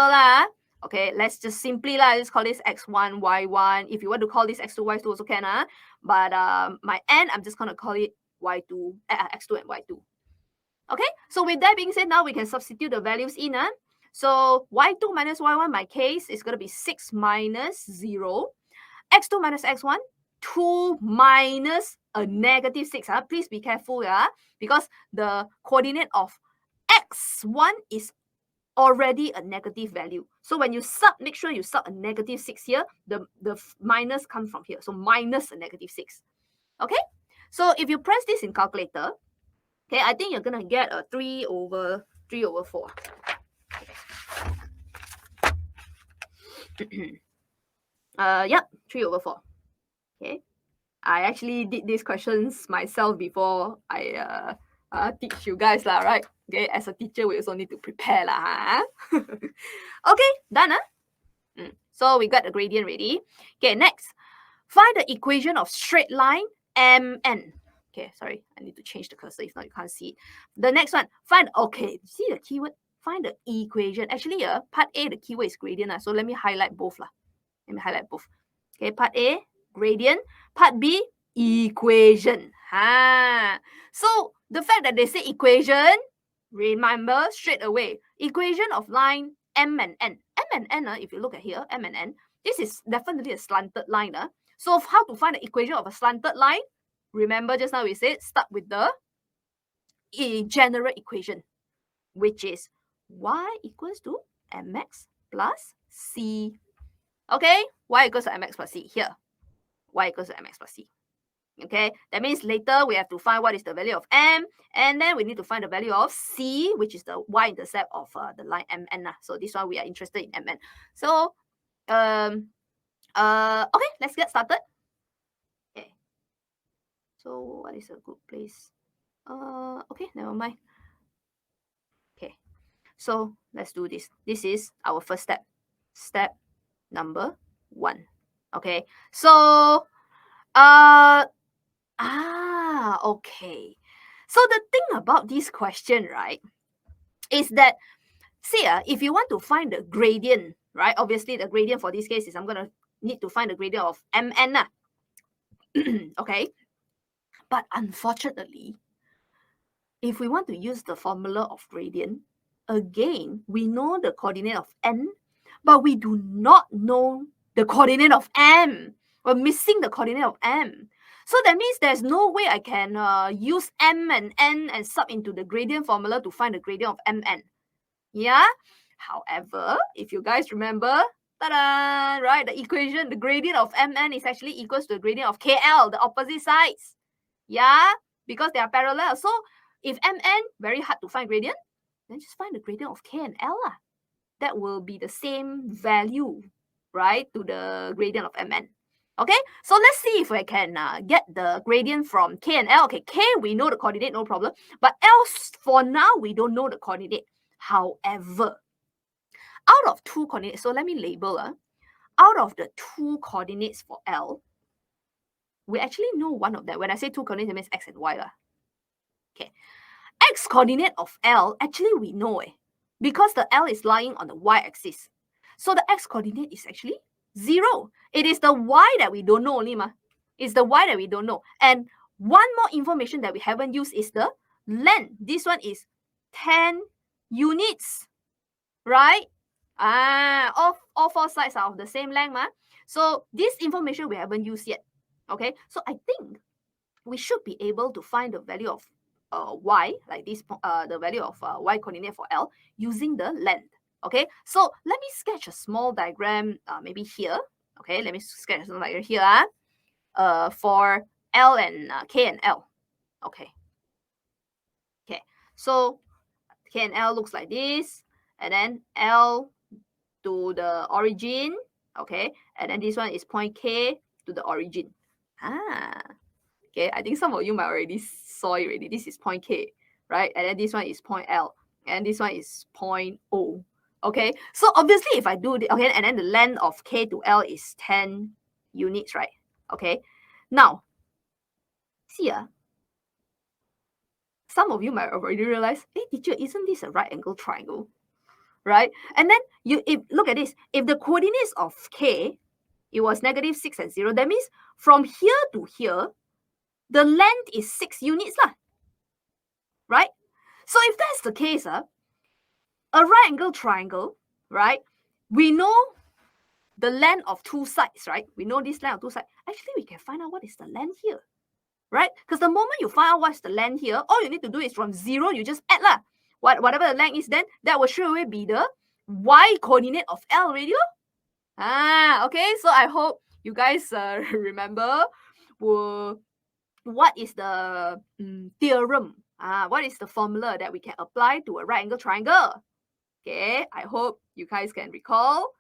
Okay, let's just simply let's call this x1, y1. If you want to call this x2, y2 also can. But my N, I'm just going to call it y2, x2 and y2. Okay, so with that being said, now we can substitute the values in. So y2 minus y1, my case, is going to be 6 minus 0. x2 minus x1, 2 minus a -6. Please be careful, because the coordinate of x1 is already a negative value. So when you sub, make sure you sub a -6 here. The minus comes from here. So minus a -6. Okay? So if you press this in calculator, okay, I think you're going to get a 3 over 4. Yep, 3 over 4. Okay. I actually did these questions myself before I teach you guys, right? Okay, as a teacher, we also need to prepare, Okay, done, So we got the gradient ready. Okay, next, find the equation of straight line MN. Okay, sorry, I need to change the cursor, if not you can't see it. The next one, see the keyword? Find the equation. Actually, part A, the keyword is gradient, so let me highlight both. Okay, part A, gradient. Part B, equation. So the fact that they say equation, remember straight away, equation of line M and N. M and N, if you look at here, M and N, this is definitely a slanted line. So how to find the equation of a slanted line? Remember just now we said start with the general equation, which is y equals to mx plus c. Okay, y equals to mx plus c here. Y equals to mx plus c. Okay, that means later we have to find what is the value of m, and then we need to find the value of c, which is the y-intercept of the line mn. So this one we are interested in mn. So, okay, let's get started. Okay. So what is a good place? Okay, never mind. Okay, so let's do this. This is our first step. Step number 1. Okay, so okay. So the thing about this question, right, is that, see, if you want to find the gradient, right, obviously the gradient for this case is I'm going to need to find the gradient of mn. Okay, but unfortunately, if we want to use the formula of gradient, again, we know the coordinate of n, but we do not know the coordinate of m. We're missing the coordinate of m. So that means there's no way I can use m and n and sub into the gradient formula to find the gradient of mn. Yeah? However, if you guys remember, ta-da, right, the equation, the gradient of mn is actually equals to the gradient of KL, the opposite sides. Yeah? Because they are parallel. So if mn, very hard to find gradient, then just find the gradient of k and l. That will be the same value, right, to the gradient of mn. Okay, so let's see if we can get the gradient from K and L. Okay, K, we know the coordinate, no problem. But L, for now, we don't know the coordinate. However, out of two coordinates, so let me label. Out of the two coordinates for L, we actually know one of them. When I say two coordinates, it means X and Y. Okay, X coordinate of L, actually we know because the L is lying on the Y-axis. So the X coordinate is actually 0. It is the Y that we don't know only, ma. It's the Y that we don't know. And one more information that we haven't used is the length. This one is 10 units, right? All four sides are of the same length, ma. So this information we haven't used yet. Okay, so I think we should be able to find the value of y, like this, the value of y coordinate for L using the length. Okay, so let me sketch a small diagram, maybe here. Okay, let me sketch a small diagram here for L and K and L. Okay, so K and L looks like this, and then L to the origin. Okay, and then this one is point K to the origin. Okay, I think some of you might already saw it already. This is point K, right? And then this one is point L, and this one is point O. Okay, so obviously if I do the, okay, and then the length of K to L is 10 units, right? Okay, now see, some of you might already realize, hey teacher, isn't this a right angle triangle? Right? And then if look at this, if the coordinates of K, it was -6 and 0, that means from here to here, the length is 6 units lah. Right? So if that's the case, a right angle triangle, right? We know the length of two sides, right? We know this length of two sides. Actually, we can find out what is the length here, right? Because the moment you find out what's the length here, all you need to do is from 0, you just add lah. Whatever the length is, then that will straight away be the y coordinate of L already. Okay. So I hope you guys remember what is the theorem. What is the formula that we can apply to a right angle triangle? Okay, I hope you guys can recall.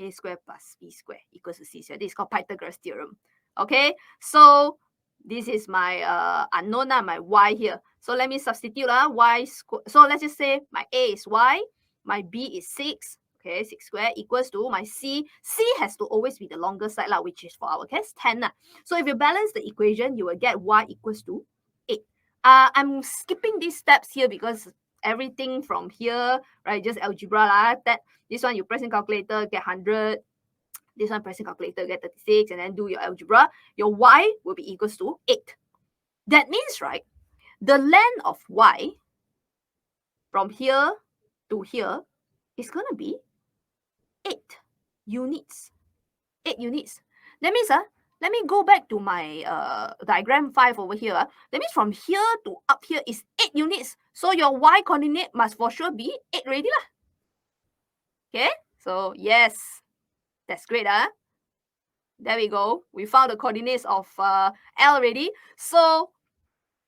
A squared plus b squared equals to c squared. This is called Pythagoras theorem. Okay, so this is my unknown, my y here. So let me substitute y squared. So let's just say my a is y, my b is 6. Okay, 6 squared equals to my c. C has to always be the longer side, which is for our case 10. So if you balance the equation, you will get y equals to 8. I'm skipping these steps here because everything from here, right, just algebra that this one you press in calculator, get 100. This one press in calculator, get 36, and then do your algebra. Your y will be equals to 8. That means, right, the length of y from here to here is going to be 8 units. 8 units. That means, let me go back to my diagram 5 over here. That means from here to up here is 8 units. So your y coordinate must for sure be 8 already lah. Okay, so yes, that's great. There we go. We found the coordinates of L already. So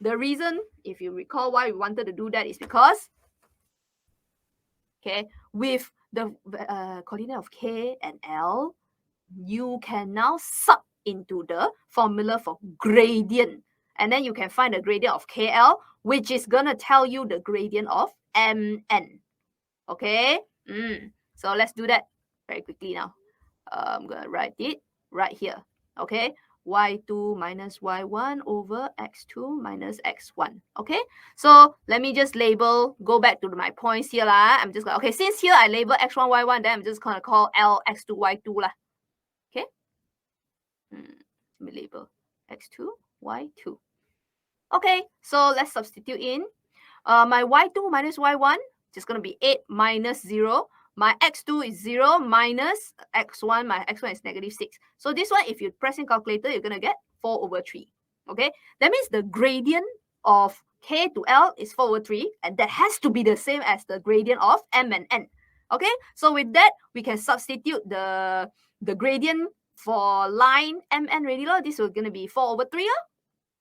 the reason, if you recall why we wanted to do that, is because, okay, with the coordinate of K and L, you can now sub into the formula for gradient. And then you can find the gradient of KL, which is going to tell you the gradient of MN. Okay? So let's do that very quickly now. I'm going to write it right here. Okay? y2 minus y1 over x2 minus x1. Okay? So let me just label, go back to my points here. I'm just going to, okay, since here I label x1, y1, then I'm just going to call L x2, y2. Okay? Let me label x2, y2. Okay, so let's substitute in. My y2 minus y1 just going to be 8 minus 0. My x2 is 0 minus x1. My x1 is -6. So this one, if you press in calculator, you're going to get 4 over 3. Okay, that means the gradient of K to L is 4 over 3. And that has to be the same as the gradient of M and N. Okay, so with that, we can substitute the gradient for line MN already. This is going to be 4 over 3.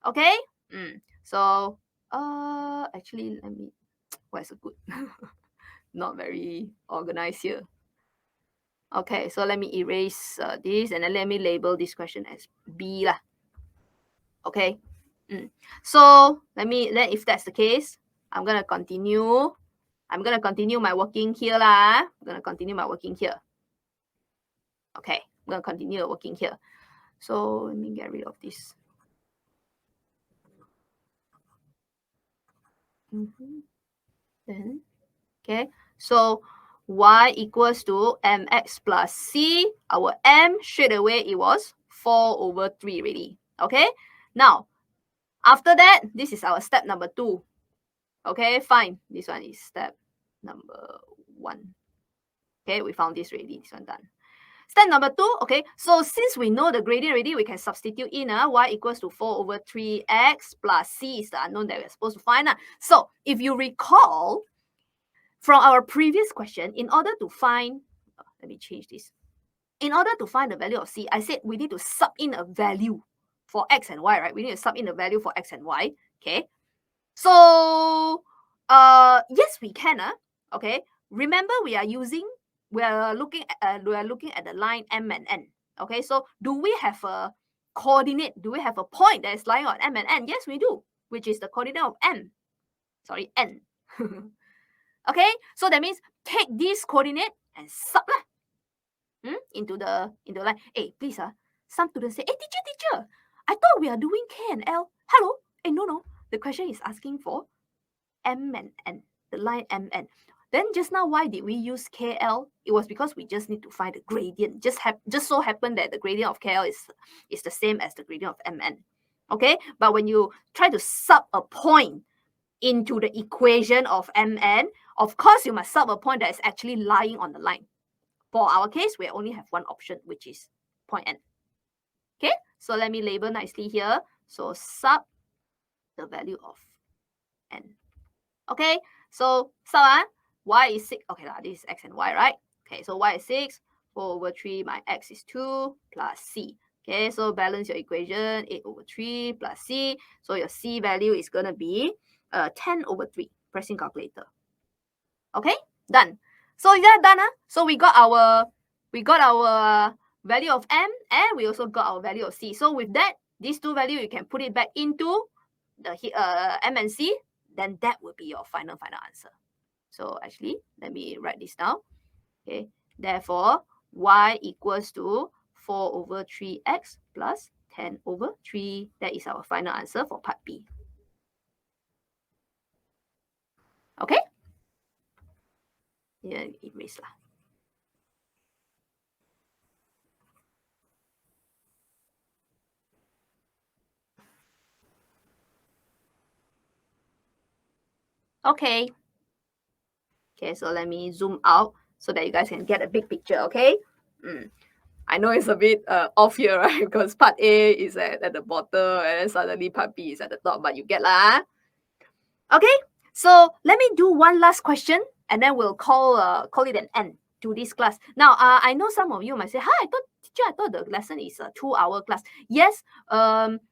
Okay, so actually, let me, where's a good? Not very organized here. Okay, so let me erase this and then let me label this question as B lah. Okay. So then if that's the case, I'm gonna continue my working here lah. I'm gonna continue my working here. Okay, I'm gonna continue working here. So let me get rid of this. Then, okay, so y equals to mx plus c. Our m straight away it was 4/3 already. Okay, now after that, this is our step number 2. Okay, fine. This one is step number 1. Okay, we found this already. This one done. Step number 2, okay, so since we know the gradient already, we can substitute in y equals to 4/3x plus c is the unknown that we're supposed to find. So if you recall from our previous question, in order to find, let me change this. In order to find the value of c, I said we need to sub in a value for x and y, right? We need to sub in a value for x and y, okay? So, yes, we can, okay? Remember, we are looking at the line m and n. Okay, so do we have a coordinate? Do we have a point that is lying on m and n? Yes, we do, which is the coordinate of n. Okay, so that means take this coordinate and sub into the line. Hey, please, some students say, hey, teacher, I thought we are doing K and L. Hello? Hey, no. The question is asking for m and n, the line m and. Then just now, why did we use KL? It was because we just need to find the gradient. Just so happened that the gradient of KL is the same as the gradient of MN. Okay, but when you try to sub a point into the equation of MN, of course you must sub a point that is actually lying on the line. For our case, we only have one option, which is point N. Okay, so let me label nicely here. So sub the value of N. Okay, so y is 6. Okay, this is x and y, right? Okay, so y is 6, 4/3, my x is 2 plus c. Okay, so balance your equation, 8/3 plus c. So your c value is going to be 10/3. Pressing calculator. Okay, done. So is that done? So we got our value of m and we also got our value of c. So with that, these two values, you can put it back into the m and c. Then that will be your final answer. So actually, let me write this down. Okay, therefore, y equals to 4/3x plus 10/3. That is our final answer for part B. Okay? Yeah, erase lah. Okay. Okay, so let me zoom out so that you guys can get a big picture, okay? I know it's a bit off here, right? Because part A is at the bottom and then suddenly part B is at the top, but you get lah. Okay, so let me do one last question and then we'll call it an end to this class. Now, I know some of you might say, hi, I thought the lesson is a 2-hour class. Yes,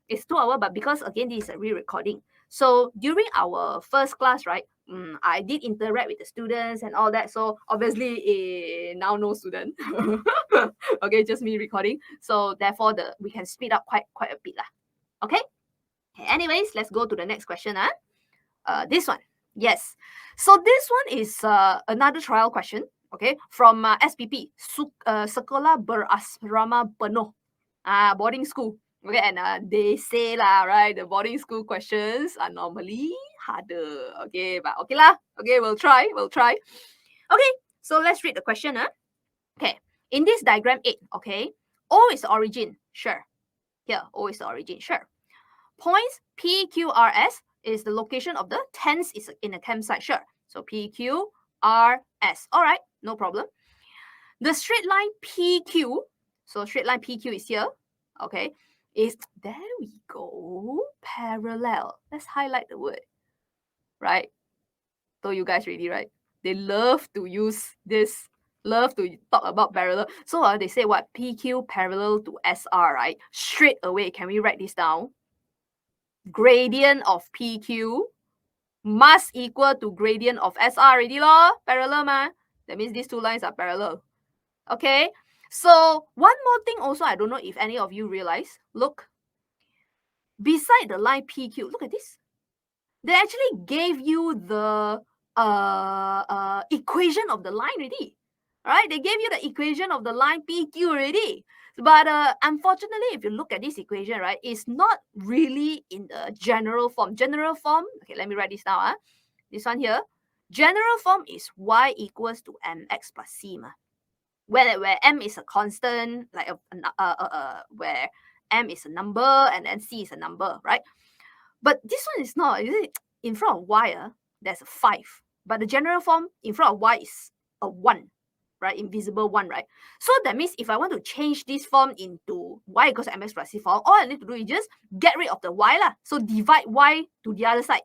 it's 2 hours, but because again, this is a re-recording. So during our first class, right, I did interact with the students and all that. So obviously, now no student. Okay, just me recording. So therefore, we can speed up quite a bit lah. Okay. Anyways, let's go to the next question. This one, yes. So this one is another trial question. Okay, from SPP, Sekolah Berasrama Penuh, boarding school. Okay, and they say lah, right, the boarding school questions are normally harder. Okay, but okay lah. Okay, we'll try. Okay, so let's read the question. Okay, in this diagram 8, okay, O is the origin, sure. Here, O is the origin, sure. Points P, Q, R, S is the location of the tents is in a campsite, sure. So P, Q, R, S. All right, no problem. The straight line PQ, so straight line PQ is here, okay, is, there we go, parallel. Let's highlight the word, right? So you guys ready, right? They love to use this, love to talk about parallel. So they say what? PQ parallel to SR, right? Straight away, can we write this down? Gradient of PQ must equal to gradient of SR already lor. Parallel ma. That means these two lines are parallel. Okay, so one more thing also, I don't know if any of you realize. Look, beside the line PQ, look at this. They actually gave you the equation of the line already. Right? They gave you the equation of the line PQ already. But unfortunately, if you look at this equation, right, it's not really in the general form. General form, okay, let me write this down. This one here. General form is y equals to mx plus c. Where m is a constant, like where m is a number and then c is a number, right? But this one is not. Is it? In front of y, there's a 5. But the general form in front of y is a 1, right? Invisible 1, right? So that means if I want to change this form into y equals to mx plus c form, all I need to do is just get rid of the y lah. So divide y to the other side.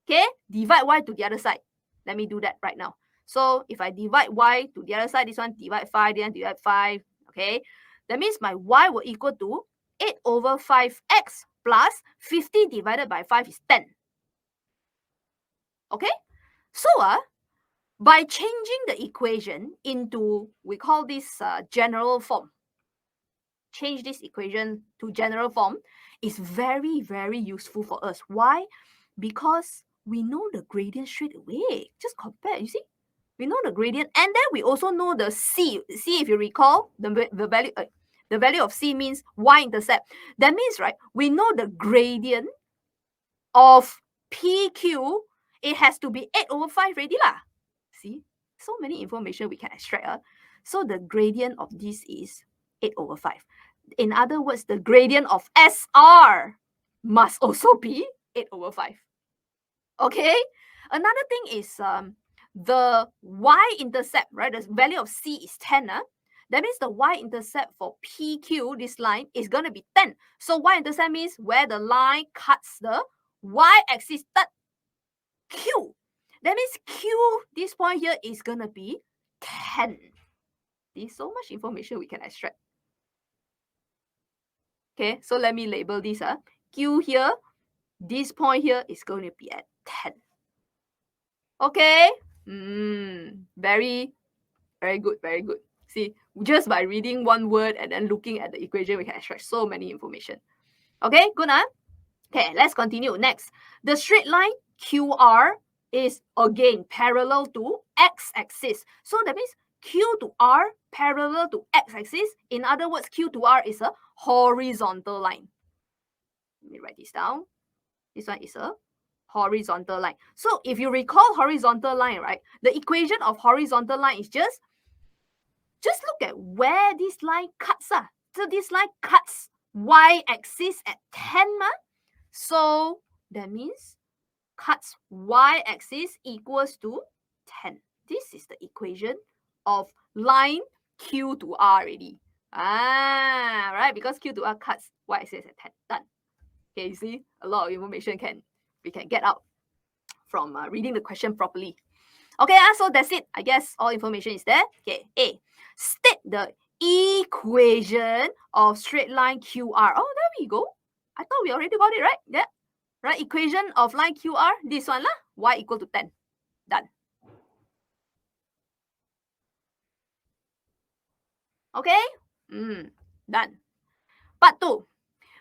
Okay? Divide y to the other side. Let me do that right now. So if I divide y to the other side, this one divide 5, then divide 5. Okay? That means my y will equal to 8 over 5x plus 50 divided by 5 is 10. Okay? So by changing the equation into, we call this general form. Change this equation to general form is very, very useful for us. Why? Because we know the gradient straight away. Just compare, you see? We know the gradient, and then we also know the c. C, if you recall, the value of c means y-intercept. That means, right, we know the gradient of PQ, it has to be 8 over 5 already lah. See, so many information we can extract. So the gradient of this is 8 over 5. In other words, the gradient of SR must also be 8 over 5. Okay? Another thing is the y-intercept, right? The value of C is 10. That means the y-intercept for PQ, this line, is going to be 10. So y-intercept means where the line cuts the y-axis, that Q. That means Q, this point here, is going to be 10. There's so much information we can extract. Okay, so let me label this. Q here, this point here is going to be at 10. Okay? Very, very good, very good. See, just by reading one word and then looking at the equation, we can extract so many information. Okay, good, huh? Okay, let's continue. Next, the straight line QR is again parallel to x-axis. So that means Q to R parallel to x-axis. In other words, Q to R is a horizontal line. Let me write this down. This one is a horizontal line. So if you recall horizontal line, right? The equation of horizontal line is just look at where this line cuts. So this line cuts y-axis at 10. So that means cuts y-axis equals to 10. This is the equation of line Q to R already. Right? Because Q to R cuts y-axis at 10. Done. Okay, you see, a lot of information we can get out from reading the question properly. Okay, so that's it. I guess all information is there. Okay, A. State the equation of straight line QR. Oh, there we go. I thought we already got it, right? Yeah. Right, equation of line QR, this one lah, y equal to 10. Done. Okay? Done. Part 2.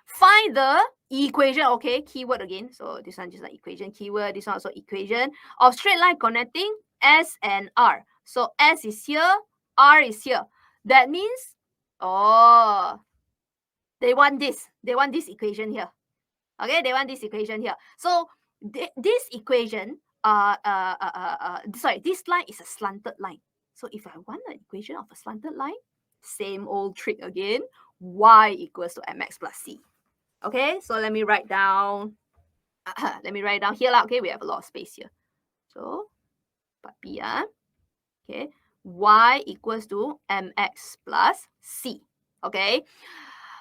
Find the equation, okay, keyword again. So this one just like equation, keyword. This one also equation of straight line connecting S and R. So S is here, R is here. That means, they want this. They want this equation here. Okay, they want this equation here. So this equation, this line is a slanted line. So if I want an equation of a slanted line, same old trick again, y equals to mx plus c. Okay, so let me write down. Let me write down here. Okay, we have a lot of space here. So, part B. Okay, y equals to mx plus c. Okay.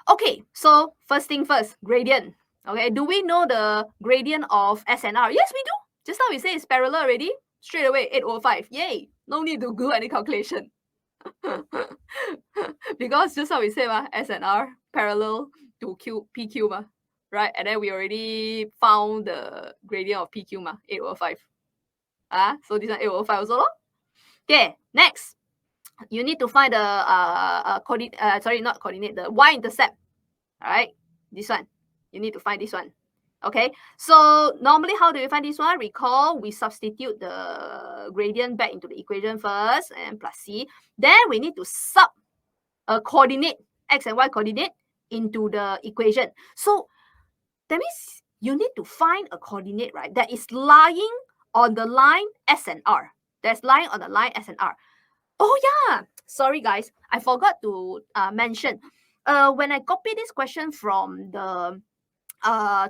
Okay, so first thing first, gradient. Okay, do we know the gradient of S and R? Yes, we do. Just now we say it's parallel already. Straight away, 8 over 5. Yay! No need to do any calculation. Because just now we say S and R parallel to PQ. Right? And then we already found the gradient of PQ, 8 over 5. So this one 8 over 5 also. Okay, next. you need to find the the y-intercept. All right, this one. You need to find this one. Okay, so normally how do we find this one? Recall, we substitute the gradient back into the equation first, and plus c. Then we need to sub a coordinate, x and y coordinate, into the equation. So that means you need to find a coordinate, right, that is lying on the line S and R. That's lying on the line S and R. Oh yeah, sorry guys, I forgot to mention. When I copy this question from the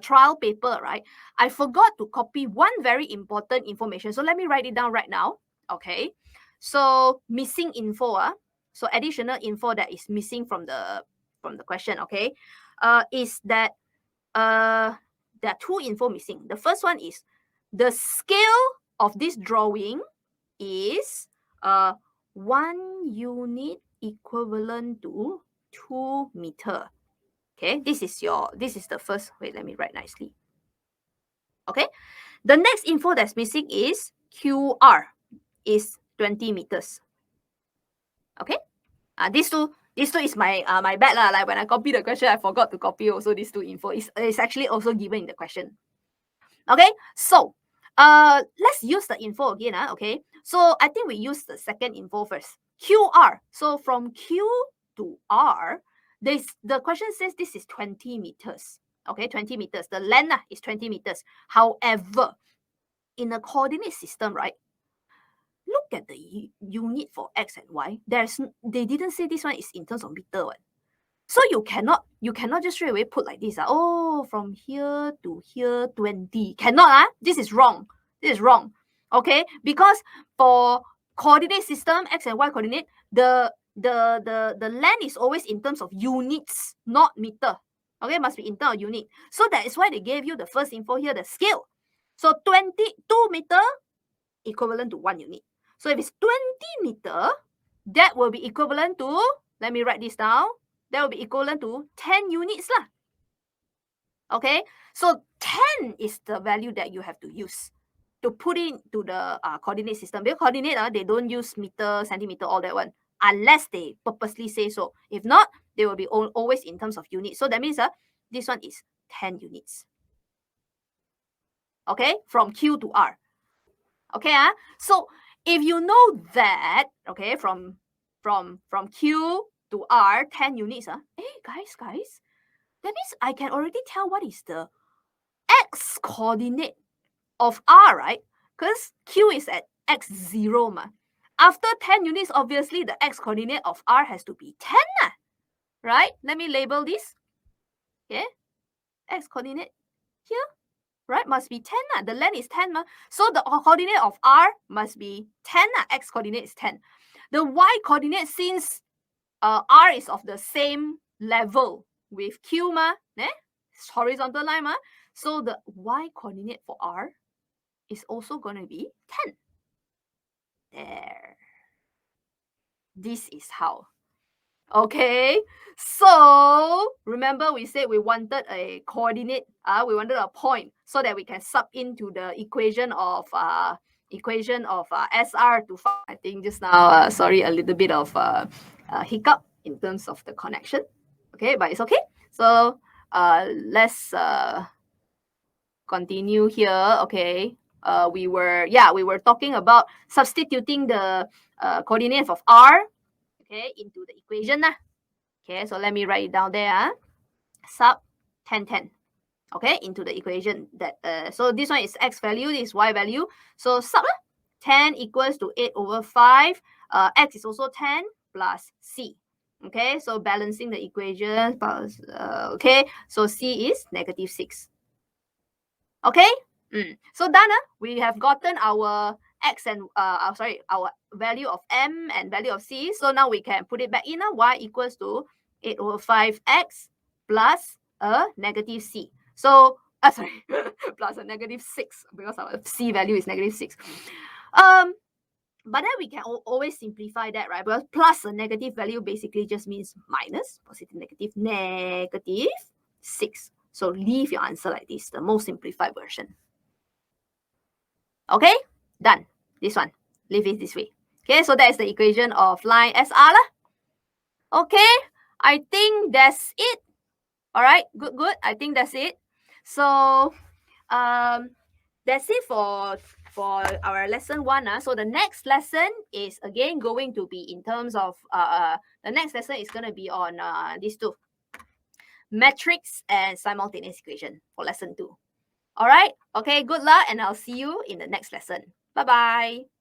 trial paper, right, I forgot to copy one very important information. So let me write it down right now. Okay, so missing info, so additional info that is missing from the question. Okay, is that there are two info missing. The first one is the scale of this drawing is 1 unit equivalent to 2 meter. Okay, this is the first. Wait, let me write nicely. Okay, the next info that's missing is QR is 20 meters. Okay, these two is my my bad lah. Like when I copy the question, I forgot to copy also these two info. It's actually also given in the question. Okay, so let's use the info again. Okay, so I think we use the second info first. QR. So from Q to R, the question says this is 20 meters. Okay, 20 meters. The length is 20 meters. However, in a coordinate system, right? Look at the unit for x and y. They didn't say this one is in terms of meter. What? So you cannot just straight away put like this. Oh, from here to here 20. Cannot. This is wrong. This is wrong. Okay, because for coordinate system, x and y coordinate, the length is always in terms of units, not meter. Okay, must be in terms of unit. So that is why they gave you the first info here, the scale. So 22 meter equivalent to 1 unit. So if it's 20 meter, that will be equivalent to, let me write this down, that will be equivalent to 10 units lah. Okay, so 10 is the value that you have to use to put into the coordinate system. Because coordinate, they don't use meter, centimeter, all that one, unless they purposely say so. If not, they will be always in terms of units. So that means this one is 10 units. Okay, from Q to R. Okay, so if you know that, okay, from Q to R, 10 units, hey guys, that means I can already tell what is the x coordinate of R, right? Because Q is at x0 ma. After 10 units, obviously the x coordinate of R has to be 10, right? Let me label this. Okay, x coordinate here, right, must be 10. The length is 10. So the coordinate of R must be 10. X coordinate is 10. The y coordinate, since R is of the same level with Q, it's horizontal line. So the y coordinate for R is also going to be 10. There. This is how. Okay, so remember we said we wanted a coordinate, we wanted a point so that we can sub into the equation of SR to find. I think just now, sorry, a little bit of hiccup in terms of the connection. Okay, but it's okay. So let's continue here. Okay, we were talking about substituting the coordinates of R, okay, into the equation. Okay, so let me write it down there. Sub 10, 10. Okay, into the equation that so this one is x value, this is y value. So sub 10 equals to 8 over 5. X is also 10 plus c. Okay, so balancing the equation. Okay, so c is -6. Okay, so done. We have gotten our x and our value of m and value of c. So now we can put it back in. Y equals to 8 over 5x plus a -c. So plus a -6, because our c value is -6. But then we can always simplify that, right? Because plus a negative value basically just means minus, positive, negative, -6. So leave your answer like this, the most simplified version. Okay, done. This one, leave it this way. Okay, so that is the equation of line SR lah. Okay, I think that's it. All right, good. I think that's it. So that's it for our lesson 1. So the next lesson is again going to be in terms of the next lesson is going to be on these two, matrix and simultaneous equation for lesson 2. All right, okay, good luck, and I'll see you in the next lesson. Bye bye.